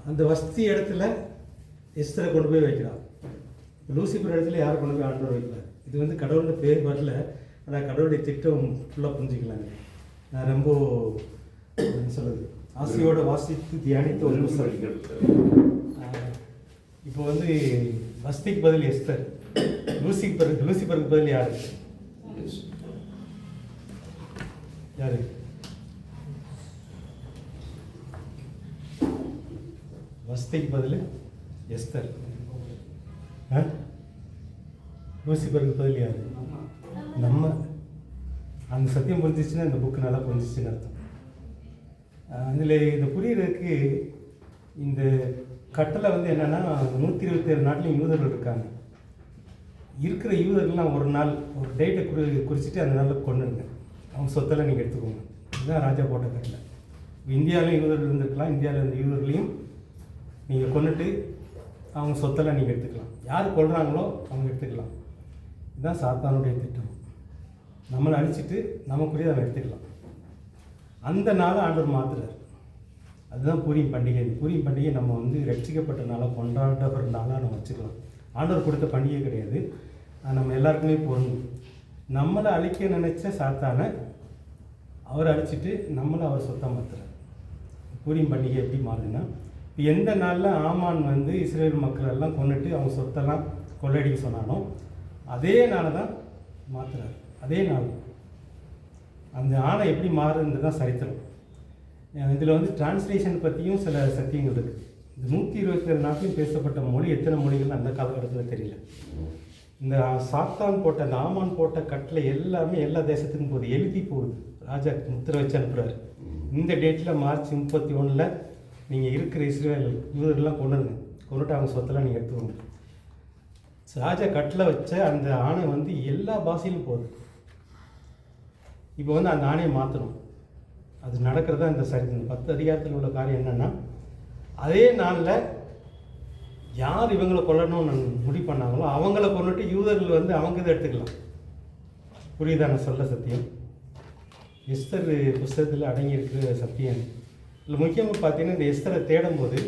அந்த வஸ்தி இடத்துல எஸ்தரை கொண்டு போய் வைக்கிறான். லூசிபர் இடத்துல யாரை கொண்டு போய் ஆண்டவர் வைக்கல. இது வந்து கடவுளோட பேர் வரல, ஆனால் கடவுளுடைய திட்டம் ஃபுல்லாக புரிஞ்சுக்கலாங்க. நான் ரொம்ப என்ன சொல்லுது ஆசையோடு வாசித்து தியானித்த ஒரு புத்தகம். இப்போ வந்து வஸ்திக்கு பதில் எஸ்தர், லூசிபருக்கு பதில் யாரு யாரு வஸ்திக்கு பதில் எஸ்தர், லூசிபருக்கு பதில் யாரு நம்ம. அந்த சத்தியம் புரிஞ்சிச்சுன்னா இந்த புக்கு நல்லா புரிஞ்சிச்சுன்னு அர்த்தம். அதில் இதை புரியுறதுக்கு இந்த கட்டளை வந்து என்னென்னா 127 நாட்டிலையும் யூதர்கள் இருக்காங்க. இருக்கிற யூதர்கள்லாம் ஒரு நாள் ஒரு டேட்டை குறிச்சிட்டு அந்த நாளில் கொண்டுருங்க, அவங்க சொத்தெல்லாம் நீங்கள் எடுத்துக்கோங்க. இதுதான் ராஜா போட்ட கட்டளை. இந்தியாவிலையும் யூதர்கள் இருந்திருக்கலாம், இந்தியாவில் இருந்த யூதர்களையும் நீங்கள் கொண்டுட்டு அவங்க சொத்தெல்லாம் நீங்கள் எடுத்துக்கலாம். யார் கொள்கிறாங்களோ அவங்க எடுத்துக்கலாம். இதுதான் சாத்தானுடைய திட்டம். நம்மளை அழிச்சிட்டு நமக்குரிய அதை எடுத்துக்கலாம். அந்த நாளை ஆண்டவர் மாற்றுறார். அதுதான் பூரிம் பண்டிகை. பூரிம் பண்டிகை நம்ம வந்து ரட்சிக்கப்பட்ட நாளாக கொண்டாடுற நாளாக நம்ம வச்சுக்கலாம். ஆண்டவர் கொடுத்த பண்டிகை கிடையாது, நம்ம எல்லாருக்குமே பொருந்தும். நம்மளை அழிக்க நினச்ச சாத்தானை அவர் அழிச்சிட்டு நம்மளை அவர் சொத்தாக மாற்றுறார். பூரிம் பண்டிகை எப்படி மாறுதுன்னா
இப்போ எந்த நாளில் ஆமான் வந்து இஸ்ரேல் மக்கள் எல்லாம் கொண்டுட்டு அவங்க சொத்தெல்லாம் கொள்ளடிக்க சொன்னானோ அதே நாளை தான் மாற்றுறாரு. அதே நாள் அந்த ஆணை எப்படி மாறுன்றது தான் சரித்திரம். இதில் வந்து டிரான்ஸ்லேஷன் பற்றியும் சில சத்தியங்கள் இருக்குது. இந்த 127 நாட்டையும் பேசப்பட்ட மொழி எத்தனை மொழிகள் அந்த காலகட்டத்தில் தெரியல. இந்த சாத்தான் போட்ட அந்த ஆமான் போட்ட கட்டளை எல்லாமே எல்லா தேசத்துக்கும் போகுது, எழுதி போகுது. ராஜா முத்திரை வச்சு அனுப்புகிறாரு. இந்த டேட்டில் மார்ச் 31 நீங்கள் இருக்கிற இஸ்ரேல் யூதர்கள்லாம் கொண்டுட்டு அவங்க சொத்தெல்லாம் நீங்கள் எடுத்துக்கோங்க. ராஜா கட்டளை வச்ச அந்த ஆணை வந்து எல்லா பாஷையிலும் போகுது. இப்போ வந்து அந்த ஆணையை மாற்றணும். அது நடக்கிறதா இந்த சரித்திரம். 10 அதிகாரத்தில் உள்ள காரியம் என்னென்னா, அதே நாளில் யார் இவங்களை கொல்லணும்னு முடிவு பண்ணாங்களோ அவங்கள கொண்டுட்டு யூதர்கள் வந்து அவங்க இதை எடுத்துக்கலாம். புரியுதா நான் சொல்ல சத்தியம்? எஸ்தர் புஸ்தகத்தில் அடங்கியிருக்கிற சத்தியம். இல்லை முக்கியமாக பார்த்தீங்கன்னா இந்த எஸ்தரை தேடும்போது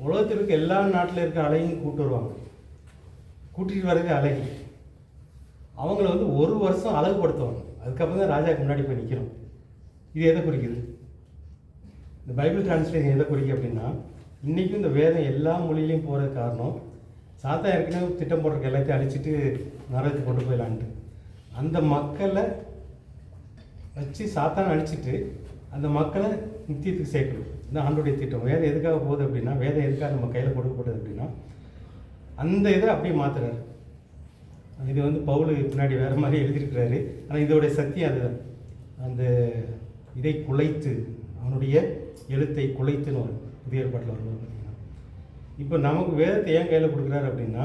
உலகத்தில் இருக்க எல்லா நாட்டில் இருக்க அழகையும் கூப்பிட்டு வருவாங்க. கூட்டிகிட்டு வர்றது அழகி அவங்கள வந்து 1 வருஷம் அழகுபடுத்துவாங்க. அதுக்கப்புறம் தான் ராஜாவுக்கு முன்னாடி போய் நிற்கிறோம். இது எதை குறிக்குது? இந்த பைபிள் டிரான்ஸ்லேஷன் எதை குறிக்கும் அப்படின்னா, இன்றைக்கும் இந்த வேதம் எல்லா மொழியிலையும் போகிறதுக்கு காரணம் சாத்தா ஏற்கனவே திட்டம் போடுறதுக்கு எல்லாத்தையும் அழிச்சிட்டு நரகத்துக்கு கொண்டு போயிடலான்ட்டு அந்த மக்களை வச்சு சாத்தானை அழிச்சிட்டு அந்த மக்களை நித்தியத்துக்கு சேர்க்கணும். இந்த ஆண்டுடைய திட்டம். வேதம் எதுக்காக போகுது அப்படின்னா, வேதம் எதுக்காக நம்ம கையில் கொடுக்கப்பட்டது அப்படின்னா அந்த இதை அப்படியே மாற்றுறாரு. இது வந்து பவுல் பின்னாடி வேறு மாதிரி எழுதியிருக்கிறாரு. ஆனால் இதோடைய சக்தி அதுதான். அந்த இதை குலைத்து அவனுடைய எழுத்தை குலைத்துன்னு வரும் புதிய ஏற்பாட்டில் வரும்போது பார்த்தீங்கன்னா. இப்போ நமக்கு வேதத்தை ஏன் கையில் கொடுக்குறாரு அப்படின்னா,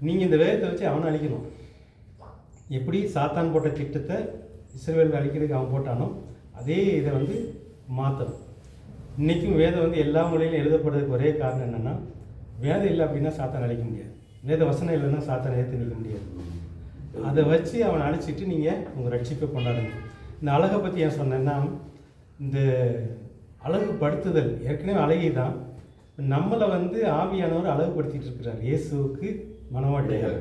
நீங்கள் இந்த வேதத்தை வச்சு அவனை அழிக்கணும். எப்படி சாத்தான் போட்ட திட்டத்தை இஸ்ரவேல் அழிக்கிறதுக்கு அவன் போட்டானோ அதே இதை வந்து மாற்றணும். இன்றைக்கும் வேதம் வந்து எல்லா மொழியிலும் எழுதப்படுறதுக்கு ஒரே காரணம் என்னென்னா, வேதம் இல்லை அப்படின்னா சாத்தான் அழிக்க முடியாது. வேத வசனம் இல்லைன்னா சாத்தானை ஏற்று நிற்க முடியாது. அதை வச்சு அவனை அழிச்சிட்டு நீங்கள் உங்கள் ரட்சிப்பை கொண்டாடுங்க. இந்த அழகை பற்றி ஏன் சொன்னேன்னா, இந்த அழகுபடுத்துதல் ஏற்கனவே அழகி தான். நம்மளை வந்து ஆவியானவர் அழகுபடுத்திட்டு இருக்கிறார் இயேசுவுக்கு மனவாட்டியாக.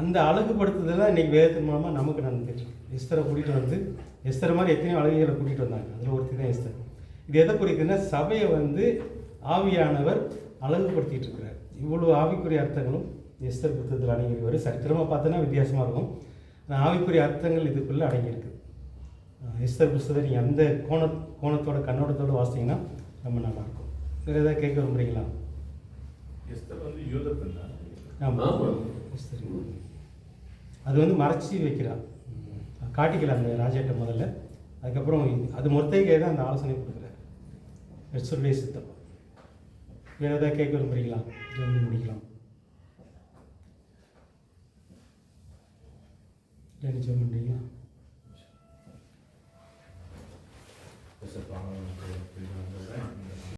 அந்த அழகுபடுத்துதல் தான் இன்றைக்கி வேதத்தின் மூலமாக நமக்கு நடந்துட்டு. எஸ்தரை கூட்டிகிட்டு வந்து எஸ்தரை மாதிரி எத்தனையோ அழகிகளை கூட்டிகிட்டு வந்தாங்க. அதில் ஒருத்தி தான் எஸ்தர். இது எதை குறிக்குதுன்னா, சபையை வந்து ஆவியானவர் அழகுபடுத்திகிட்டு இருக்கிறார். இவ்வளோ ஆவிக்குரிய அர்த்தங்களும் எஸ்தர் புத்தகத்தில் அடங்கியிருக்காரு. சரித்திரமாக பார்த்தோன்னா வித்தியாசமாக இருக்கும். ஆனால் ஆவிக்குரிய அர்த்தங்கள் இதுக்குள்ளே அடங்கியிருக்கு. எஸ்தர் புத்தகத்தை நீங்கள் அந்த கோணத்தோட கண்ணோட்டத்தோடு வாசித்தீங்கன்னா ரொம்ப நல்லாயிருக்கும். வேறு ஏதாவது கேட்க விரும்புகிறீங்களா?
எஸ்தர் வந்து யூத பெண்ணா?
ஆமாம், எஸ்தர். அது வந்து மறைச்சி வைக்கிறான், காட்டிக்கல அந்த ராஜாட்ட முதல்ல. அதுக்கப்புறம் அது மொர்தேகாய் தான் அந்த ஆலோசனை கொடுக்குறாரு. எஸ்தருடைய சித்தம். வேறு ஏதாவது கேட்க விரும்புகிறீங்களா? ஜெர்மனி முடிக்கலாம். ரெண்டு ஜெர்மனி முடிக்கலாம்.